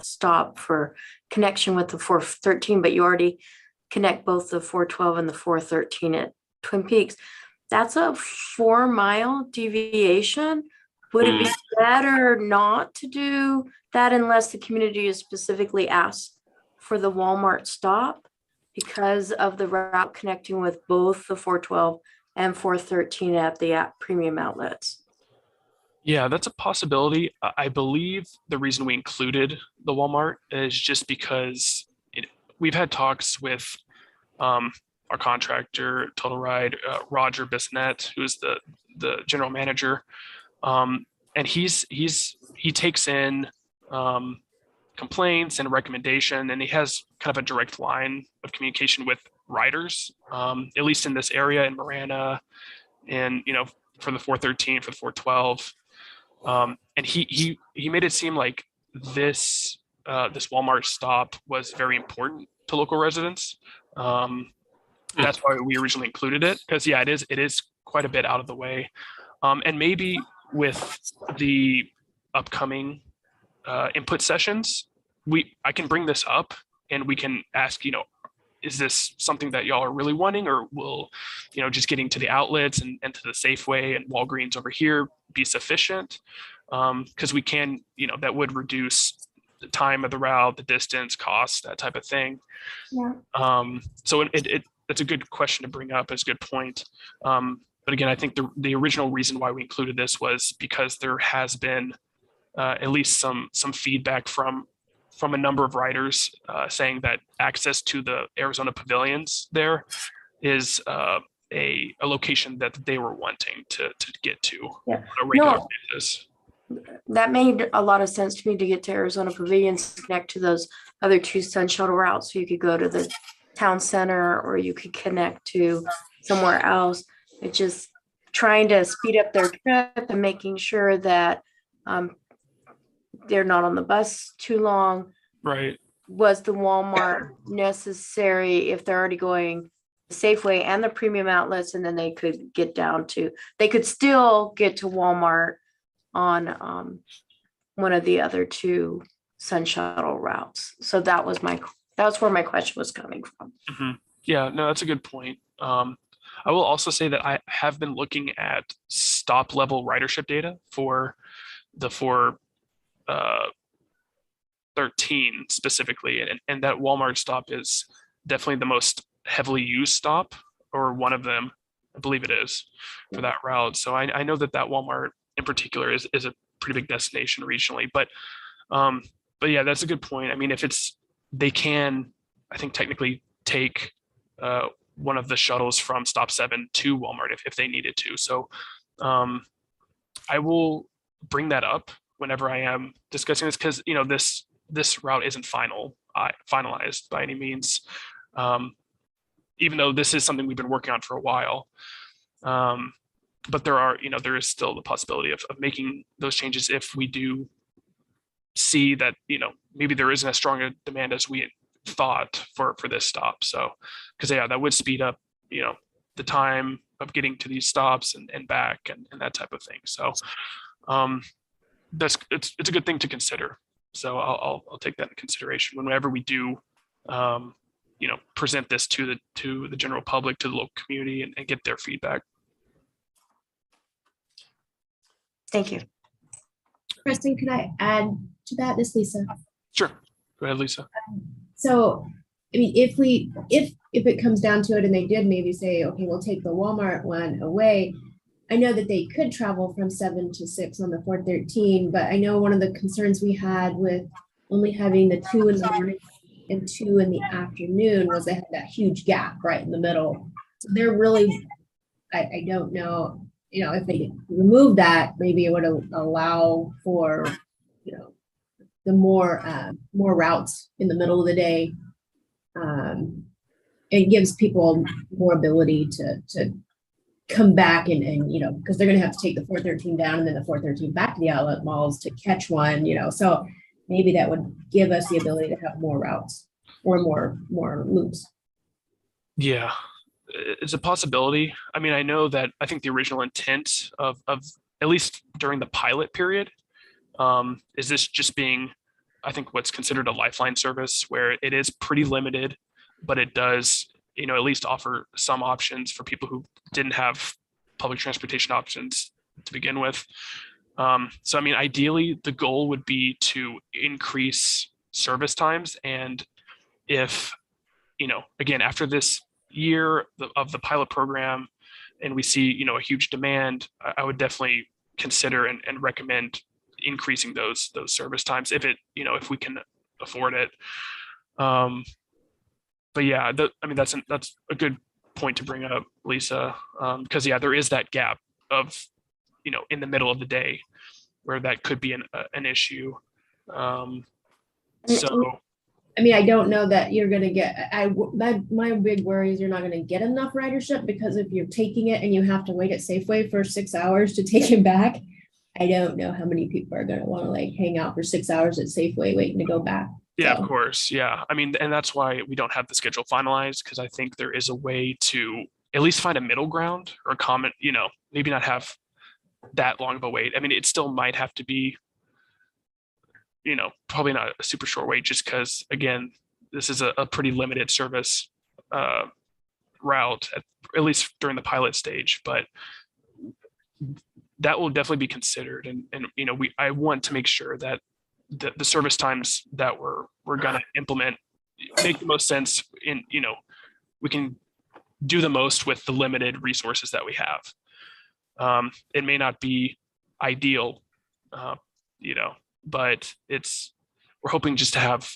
stop for connection with the 413, but you already connect both the 412 and the 413 at Twin Peaks. That's a 4-mile deviation. Would it be better not to do that unless the community is specifically asked for the Walmart stop because of the route connecting with both the 412 and 413 at the premium outlets? Yeah, that's a possibility. I believe the reason we included the Walmart is just because we've had talks with our contractor, Total Ride, Roger Bissonnette, who is the general manager. And he takes in complaints and recommendation, and he has kind of a direct line of communication with riders, at least in this area in Marana, and for the 413, for the 412. And he made it seem like this Walmart stop was very important to local residents. That's why we originally included it, because it is quite a bit out of the way. And maybe with the upcoming input sessions, I can bring this up and we can ask, is this something that y'all are really wanting, or will, just getting to the outlets and to the Safeway and Walgreens over here be sufficient? Because we can, that would reduce the time of the route, the distance, cost, that type of thing. Yeah. So it's a good question to bring up. It's a good point. But again, I think the original reason why we included this was because there has been at least some feedback from a number of riders saying that access to the Arizona pavilions there is a location that they were wanting to get to on a regular basis. That made a lot of sense to me, to get to Arizona Pavilions, connect to those other 2 Sun Shuttle routes. So you could go to the town center or you could connect to somewhere else. It's just trying to speed up their trip and making sure that they're not on the bus too long. Right. Was the Walmart necessary if they're already going Safeway and the premium outlets, and then they could still get to Walmart on one of the other 2 Sun Shuttle routes? So that's where my question was coming from. Mm-hmm. Yeah, no, that's a good point. I will also say that I have been looking at stop level ridership data for the 413 specifically, and that Walmart stop is definitely the most heavily used stop, or one of them, I believe it is, for that route. So I know that Walmart in particular is a pretty big destination regionally, but yeah, that's a good point. I mean, they can, I think, technically take one of the shuttles from stop 7 to Walmart if they needed to. So I will bring that up whenever I am discussing this, because this route isn't finalized by any means, even though this is something we've been working on for a while. But there is still the possibility of making those changes if we do see that maybe there isn't as strong a demand as we thought for this stop. So because that would speed up the time of getting to these stops and back and that type of thing. So it's a good thing to consider. So I'll take that into consideration whenever we do present this to the general public, to the local community, and get their feedback. Thank you. Preston, could I add to that? This is Lisa. Sure. Go ahead, Lisa. So, I mean, if it comes down to it and they did maybe say, okay, we'll take the Walmart one away, I know that they could travel from 7 to 6 on the 413, but I know one of the concerns we had with only having the 2 in the morning and 2 in the afternoon was they had that huge gap right in the middle. So they're really, I don't know, if they remove that, maybe it would allow for, the more routes in the middle of the day. It gives people more ability to come back and because they're going to have to take the 413 down and then the 413 back to the outlet malls to catch one, so maybe that would give us the ability to have more routes or more loops. Yeah, it's a possibility. I mean, I think the original intent of at least during the pilot period, is this just being, I think, what's considered a lifeline service, where it is pretty limited, but it does, at least offer some options for people who didn't have public transportation options to begin with. So, I mean, ideally, the goal would be to increase service times. And if, again, after this year of the pilot program, and we see, a huge demand, I would definitely consider and recommend increasing those service times if if we can afford it. But yeah, that's a good point to bring up, Lisa, because there is that gap of, in the middle of the day where that could be an issue. So, I mean, I don't know that you're going to get, my big worry is you're not going to get enough ridership, because if you're taking it and you have to wait at Safeway for 6 hours to take it back, I don't know how many people are going to want to hang out for 6 hours at Safeway waiting to go back. yeah, So. of course. Yeah. I mean, and that's why we don't have the schedule finalized, because I think there is a way to at least find a middle ground or a common, maybe not have that long of a wait. I mean, it still might have to be, probably not a super short wait, just because, again, this is a pretty limited service route, at least during the pilot stage, but that will definitely be considered. And I want to make sure that the service times that we're going to implement make the most sense in, we can do the most with the limited resources that we have. It may not be ideal, but we're hoping just to have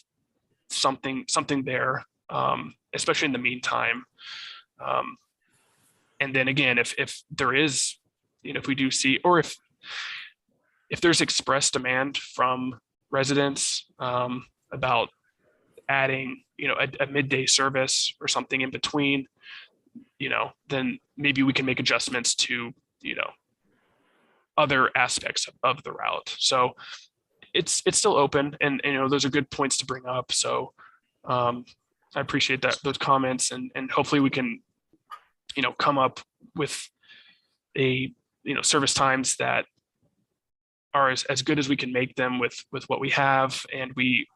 something there, especially in the meantime. And then again, if there is, if we do see, or if there's express demand from residents about adding, a midday service or something in between, then maybe we can make adjustments to, other aspects of the route. So it's still open, and those are good points to bring up. So I appreciate those comments, and hopefully we can, come up with a, service times that are as good as we can make them with what we have, and we,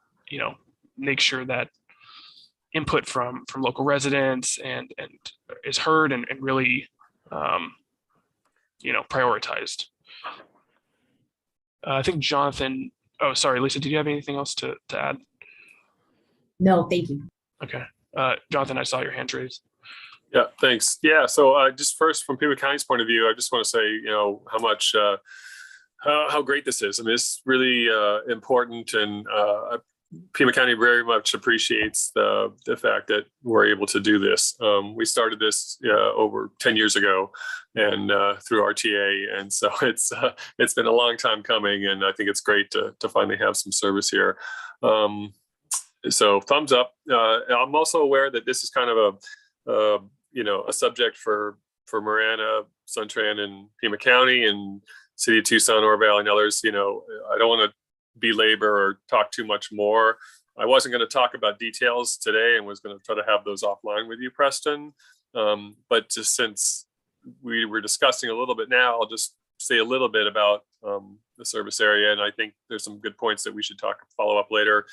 make sure that input from local residents and is heard and really, prioritized. I think Jonathan. Oh, sorry, Lisa. Did you have anything else to add? No, thank you. Okay, Jonathan, I saw your hand raised. Yeah, thanks. Yeah, so just first, from Pima County's point of view, I just want to say, how much, how great this is. I mean, it's really important, and Pima County very much appreciates the fact that we're able to do this. We started this over 10 years ago, and through RTA, and so it's been a long time coming, and I think it's great to finally have some service here. So thumbs up. I'm also aware that this is kind of a subject for Marana, Suntran, and Pima County, and City of Tucson, Oro Valley, and others. I don't want to belabor or talk too much more. I wasn't going to talk about details today, and was going to try to have those offline with you, Preston. But just since we were discussing a little bit now, I'll just say a little bit about the service area, and I think there's some good points that we should follow up later.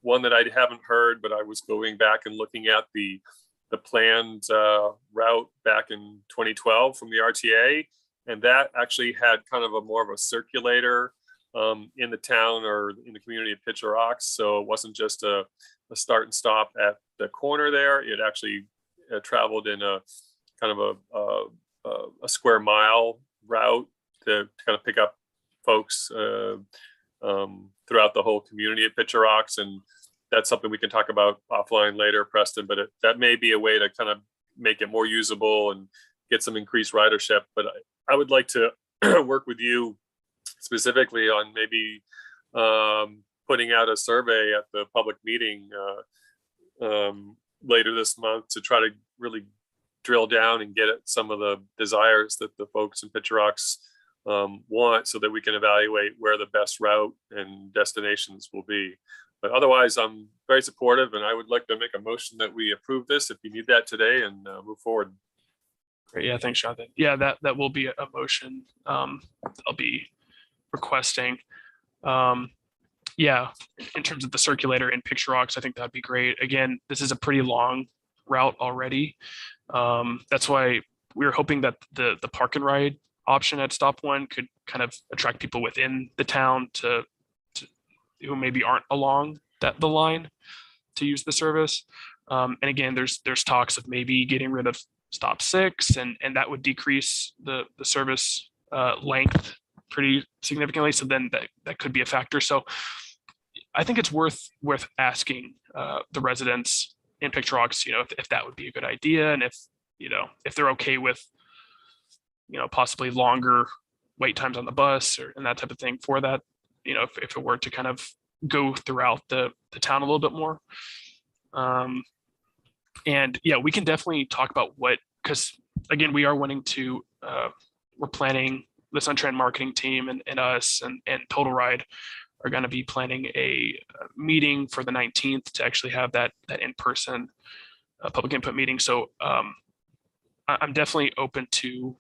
one that I haven't heard, but I was going back and looking at the planned route back in 2012 from the RTA, and that actually had kind of a more of a circulator in the town or in the community of Pitcher Rocks. So it wasn't just a start and stop at the corner there. It actually traveled in a kind of a square mile route to kind of pick up folks throughout the whole community of Pitcher Rocks. And that's something we can talk about offline later, Preston, but that may be a way to kind of make it more usable and get some increased ridership. But I would like to work with you specifically on maybe putting out a survey at the public meeting later this month to try to really drill down and get at some of the desires that the folks in Pitcher Rocks want, so that we can evaluate where the best route and destinations will be. But otherwise, I'm very supportive, and I would like to make a motion that we approve this if you need that today, and move forward. Great. Yeah, thanks, Jonathan. Yeah, that will be a motion I'll be requesting. Yeah, in terms of the circulator in Picture Rocks, I think that'd be great. Again, this is a pretty long route already. That's why we were hoping that the park and ride option at stop one could kind of attract people within the town to who maybe aren't along the line to use the service. And again, there's talks of maybe getting rid of stop 6, and that would decrease the service length pretty significantly. So then that could be a factor. So I think it's worth asking the residents in Picture Rocks, if that would be a good idea, and if they're okay with, possibly longer wait times on the bus and that type of thing for that, if it were to kind of go throughout the town a little bit more. And yeah, we can definitely talk about because again, we are wanting to, we're planning, the Sunshine marketing team and us and Total Ride are going to be planning a meeting for the 19th to actually have that in-person public input meeting. So I'm definitely open to,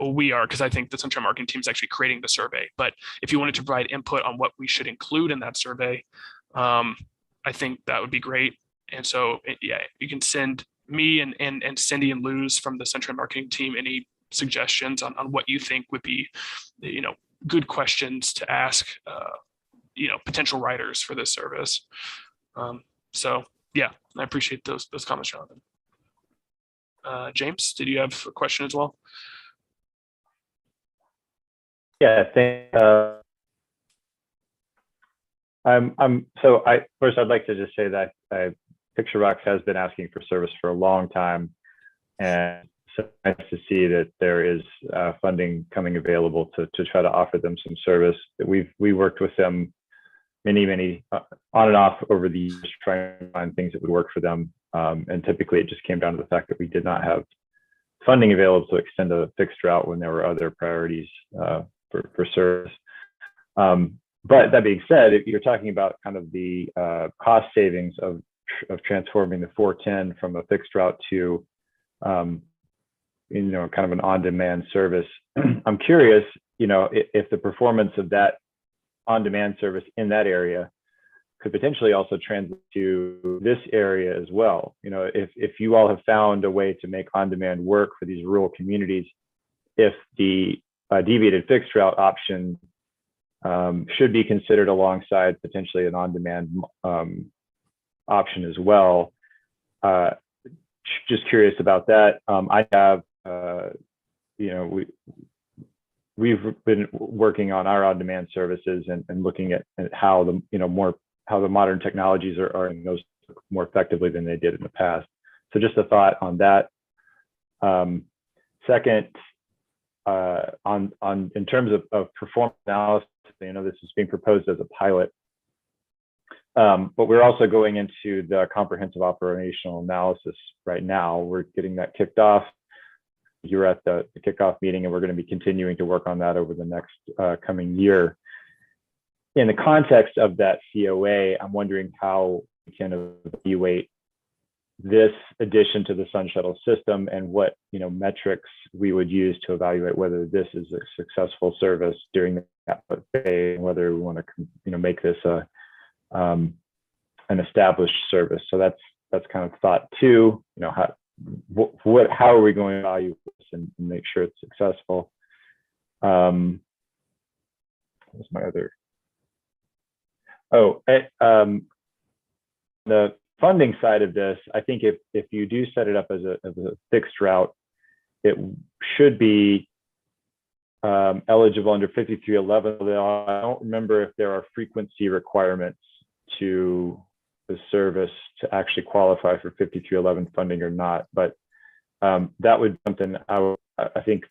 we are, because I think the Sunshine marketing team is actually creating the survey. But if you wanted to provide input on what we should include in that survey, I think that would be great. And so, yeah, you can send me and Cindy and Luz from the Sunshine marketing team any suggestions on what you think would be, good questions to ask, potential riders for this service. So yeah, I appreciate those comments, Jonathan. James, did you have a question as well? Yeah, first I'd like to just say that Picture Rocks has been asking for service for a long time, and so nice to see that there is funding coming available to try to offer them some service. That we worked with them many on and off over the years, trying to find things that would work for them, and typically it just came down to the fact that we did not have funding available to extend a fixed route when there were other priorities for service. But that being said, if you're talking about kind of the cost savings of transforming the 410 from a fixed route to kind of an on-demand service, I'm curious, if the performance of that on-demand service in that area could potentially also translate to this area as well. If you all have found a way to make on-demand work for these rural communities, if the deviated fixed route option should be considered alongside potentially an on-demand option as well. Just curious about that. I have, we've been working on our on-demand services and looking at how the modern technologies are in those more effectively than they did in the past. So just a thought on that. Second, in terms of performance analysis, this is being proposed as a pilot, but we're also going into the comprehensive operational analysis right now. We're getting that kicked off. You're at the kickoff meeting, and we're going to be continuing to work on that over the next coming year. In the context of that COA, I'm wondering how we can evaluate this addition to the Sun Shuttle system, and what metrics we would use to evaluate whether this is a successful service during that phase, and whether we want to make this an established service. So that's kind of thought two. You know, how are we going to evaluate this and make sure it's successful? What's my other? The funding side of this, I think if you do set it up as a fixed route, it should be eligible under 5311. Although I don't remember if there are frequency requirements to the service to actually qualify for 5311 funding or not. But that would be something I think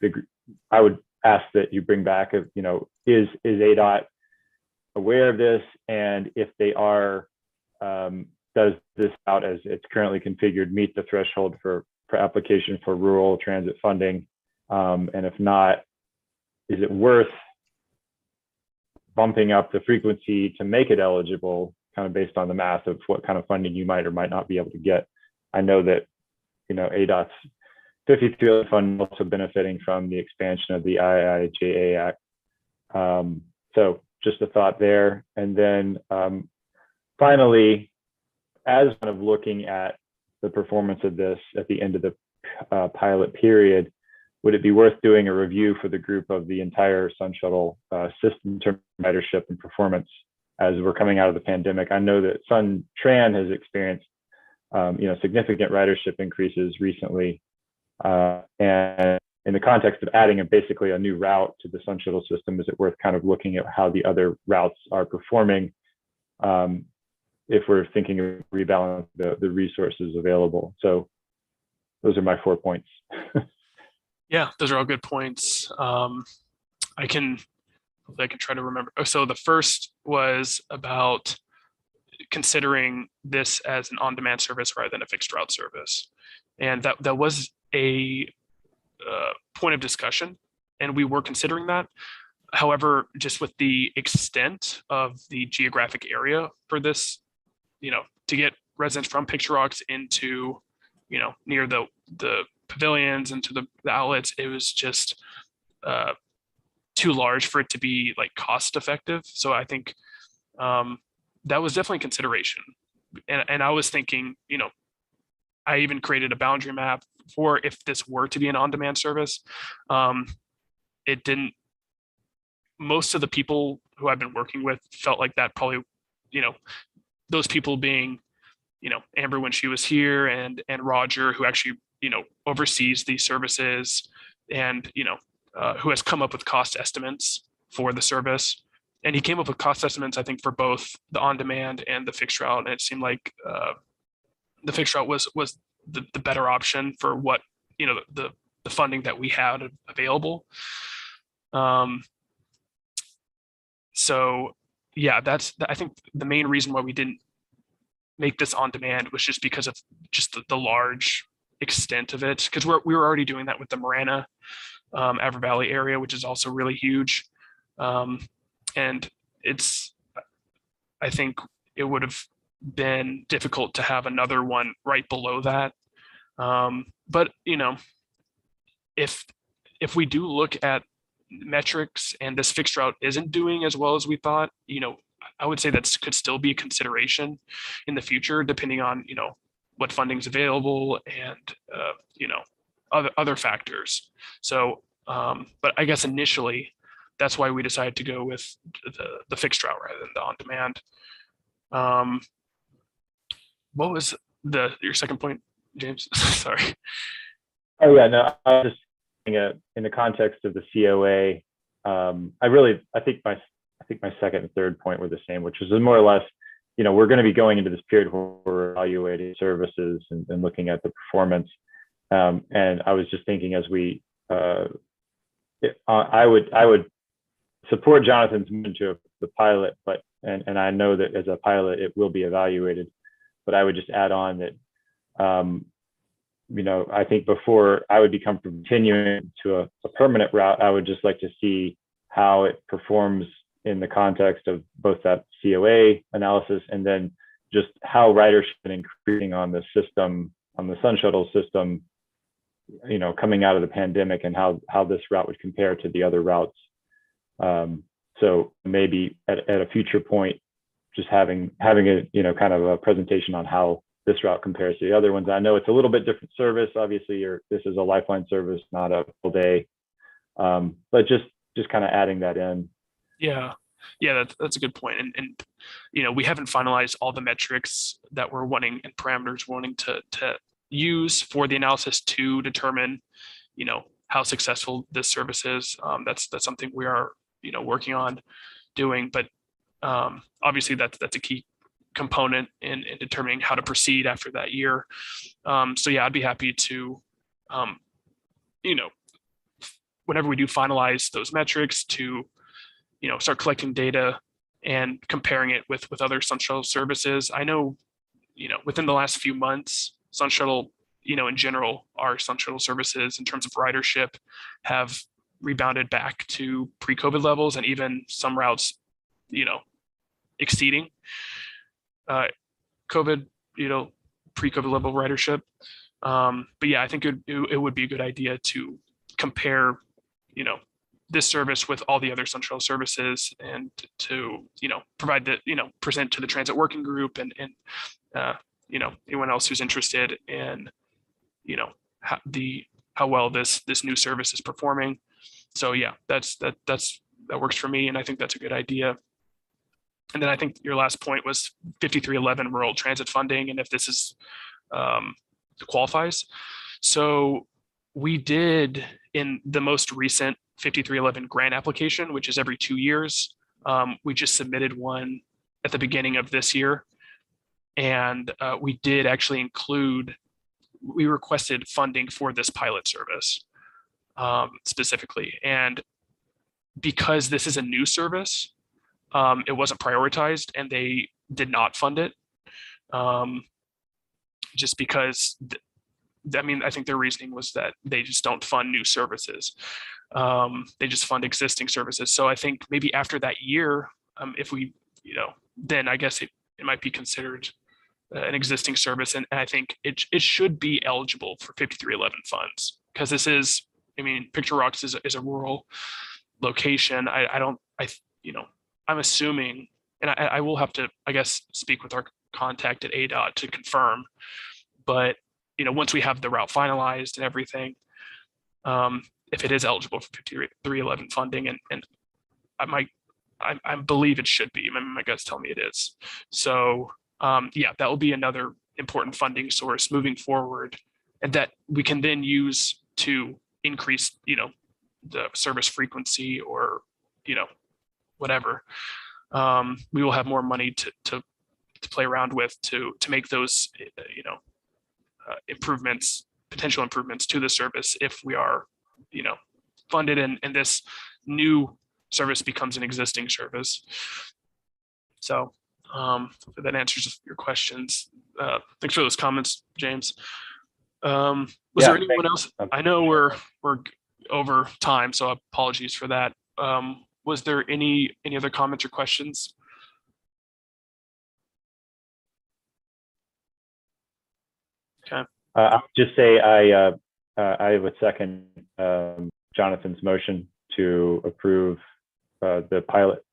I would ask that you bring back. Of, you know, is ADOT aware of this, and if they are, does this out as it's currently configured meet the threshold for application for rural transit funding? And if not, is it worth bumping up the frequency to make it eligible, kind of based on the math of what kind of funding you might or might not be able to get? I know that, you know, ADOT's 53 fund also benefiting from the expansion of the IIJA Act. So just a thought there. And then finally, as kind of looking at the performance of this at the end of the pilot period, would it be worth doing a review for the group of the entire Sun Shuttle system in terms of ridership and performance as we're coming out of the pandemic? I know that Sun Tran has experienced you know, significant ridership increases recently, and in the context of adding basically a new route to the Sun Shuttle system, is it worth kind of looking at how the other routes are performing if we're thinking of rebalancing the resources available? So those are my 4 points. Yeah, those are all good points. I can try to remember. So the first was about considering this as an on-demand service rather than a fixed route service, and that was a point of discussion, and we were considering that. However, just with the extent of the geographic area for this, you know, to get residents from Picture Rocks into, you know, near the pavilions and to the outlets, it was just too large for it to be like cost effective. So I think that was definitely consideration. And I was thinking, you know, I even created a boundary map for if this were to be an on-demand service. It didn't, most of the people who I've been working with felt like that probably, you know, those people being, you know, Amber when she was here, and Roger, who actually, you know, oversees these services, and, you know, who has come up with cost estimates for the service. And he came up with cost estimates, I think, for both the on-demand and the fixed route. And it seemed like the fixed route was the better option for what, you know, the funding that we had available. So yeah, I think the main reason why we didn't make this on demand was just because of just the large extent of it, because we were already doing that with the Marana Aver Valley area, which is also really huge. And I think it would have been difficult to have another one right below that. But, you know, if we do look at metrics and this fixed route isn't doing as well as we thought, you know, I would say that could still be a consideration in the future, depending on, you know, what funding's available and, you know, other factors. So, but I guess initially, that's why we decided to go with the fixed route rather than the on-demand. What was your second point, James? Sorry. Oh yeah, no, I was just in the context of the COA. I think my second and third point were the same, which was more or less, you know, we're going to be going into this period where we're evaluating services and looking at the performance. And I was just thinking, as we, I would support Jonathan's mention to the pilot, but and I know that as a pilot it will be evaluated, but I would just add on that, you know, I think before I would be comfortable continuing to a permanent route, I would just like to see how it performs in the context of both that COA analysis and then just how ridership is increasing on the system, on the Sun Shuttle system, you know, coming out of the pandemic, and how this route would compare to the other routes. So maybe at a future point, just having a, kind of a presentation on how this route compares to the other ones. I know it's a little bit different service. Obviously, this is a lifeline service, not a full day. But just kind of adding that in. Yeah. Yeah, that's a good point. And we haven't finalized all the metrics that we're wanting and parameters we're wanting to use for the analysis to determine, how successful this service is. That's something we are, working on doing. But obviously that's a key component in determining how to proceed after that year. So yeah, I'd be happy to, whenever we do finalize those metrics, to start collecting data and comparing it with other Sun Shuttle services. I know, within the last few months, Sun Shuttle, in general, our Sun Shuttle services in terms of ridership have rebounded back to pre-COVID levels, and even some routes, exceeding COVID, pre-COVID level ridership. But yeah, I think it would be a good idea to compare, this service with all the other Sun Shuttle services, and to, provide present to the transit working group and anyone else who's interested in, how well this new service is performing. So yeah, that works for me, and I think that's a good idea. And then I think your last point was 5311 rural transit funding, and if this is qualifies. So we did, in the most recent 5311 grant application, which is every 2 years, we just submitted one at the beginning of this year. And we did actually we requested funding for this pilot service specifically. And because this is a new service, it wasn't prioritized, and they did not fund it. Just because, I think their reasoning was that they just don't fund new services. They just fund existing services. So I think maybe after that year, if we, then I guess it might be considered an existing service. And I think it should be eligible for 5311 funds, because this is, Picture Rocks is a rural location. I'm assuming, and I will have to, I guess, speak with our contact at ADOT to confirm, but once we have the route finalized and everything, if it is eligible for 5311 funding, and I believe it should be. My guts tell me it is. So yeah, that will be another important funding source moving forward, and that we can then use to increase, the service frequency, or, whatever. We will have more money to play around with to make those, potential improvements to the service, if we are, funded, and this new service becomes an existing service. So hopefully that answers your questions. Thanks for those comments, James. Was there anyone else? I know we're over time, so apologies for that. Was there any other comments or questions? Okay. I'll just say I would second Jonathan's motion to approve the pilot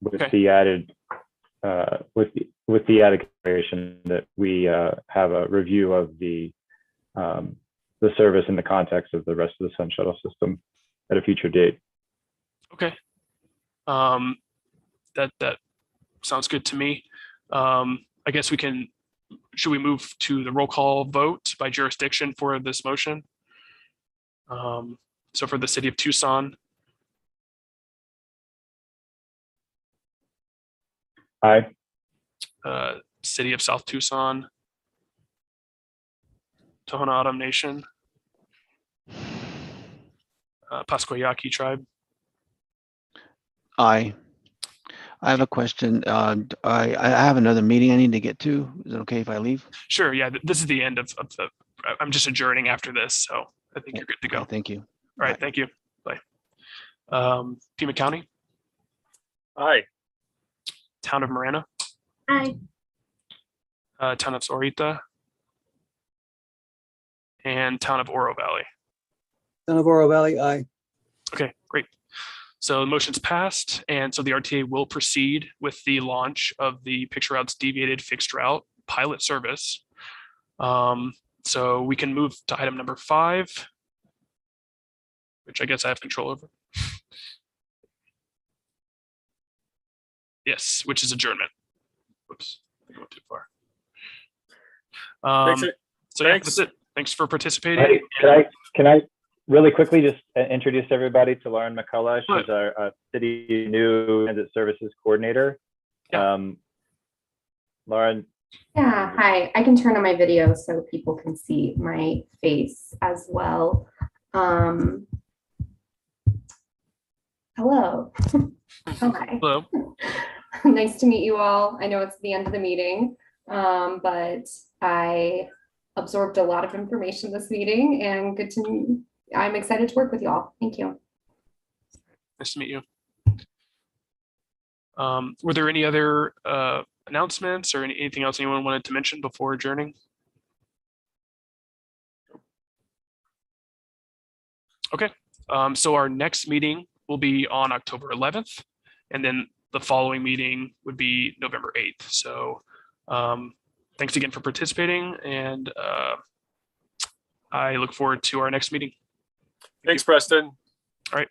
with the added with the added consideration that we have a review of the service in the context of the rest of the Sun Shuttle system at a future date. Okay. That sounds good to me. I guess should we move to the roll call vote by jurisdiction for this motion? So for the city of Tucson. Aye. City of South Tucson. Tohono O'odham Nation. Pasquayaki tribe. Aye. I have a question. I have another meeting I need to get to. Is it okay if I leave? Sure. Yeah. This is the end of the. I'm just adjourning after this, so I think you're good to go. Thank you. All right. Bye. Thank you. Bye. Pima County. Aye. Town of Marana. Aye. Town of Sorita. And town of Oro Valley. Son of Oro Valley, aye. Okay, great. So the motion's passed, and so the RTA will proceed with the launch of the Picture Route's Deviated Fixed Route pilot service. So we can move to item number 5, which I guess I have control over. Yes, which is adjournment. Whoops, I went too far. Thanks. So yeah, Thanks. that's it. Thanks for participating. Hey, can I really quickly just introduce everybody to Lauren McCullough? Sure. She's our city new transit services coordinator. Yeah. Lauren. Yeah, hi. I can turn on my video so people can see my face as well. Hello. Hi. Hello. Nice to meet you all. I know it's the end of the meeting, but I absorbed a lot of information this meeting, and I'm excited to work with you all. Thank you. Nice to meet you. Were there any other announcements or anything else anyone wanted to mention before adjourning? Okay, so our next meeting will be on October 11th, and then the following meeting would be November 8th. So thanks again for participating, and I look forward to our next meeting. Thanks, Preston. All right.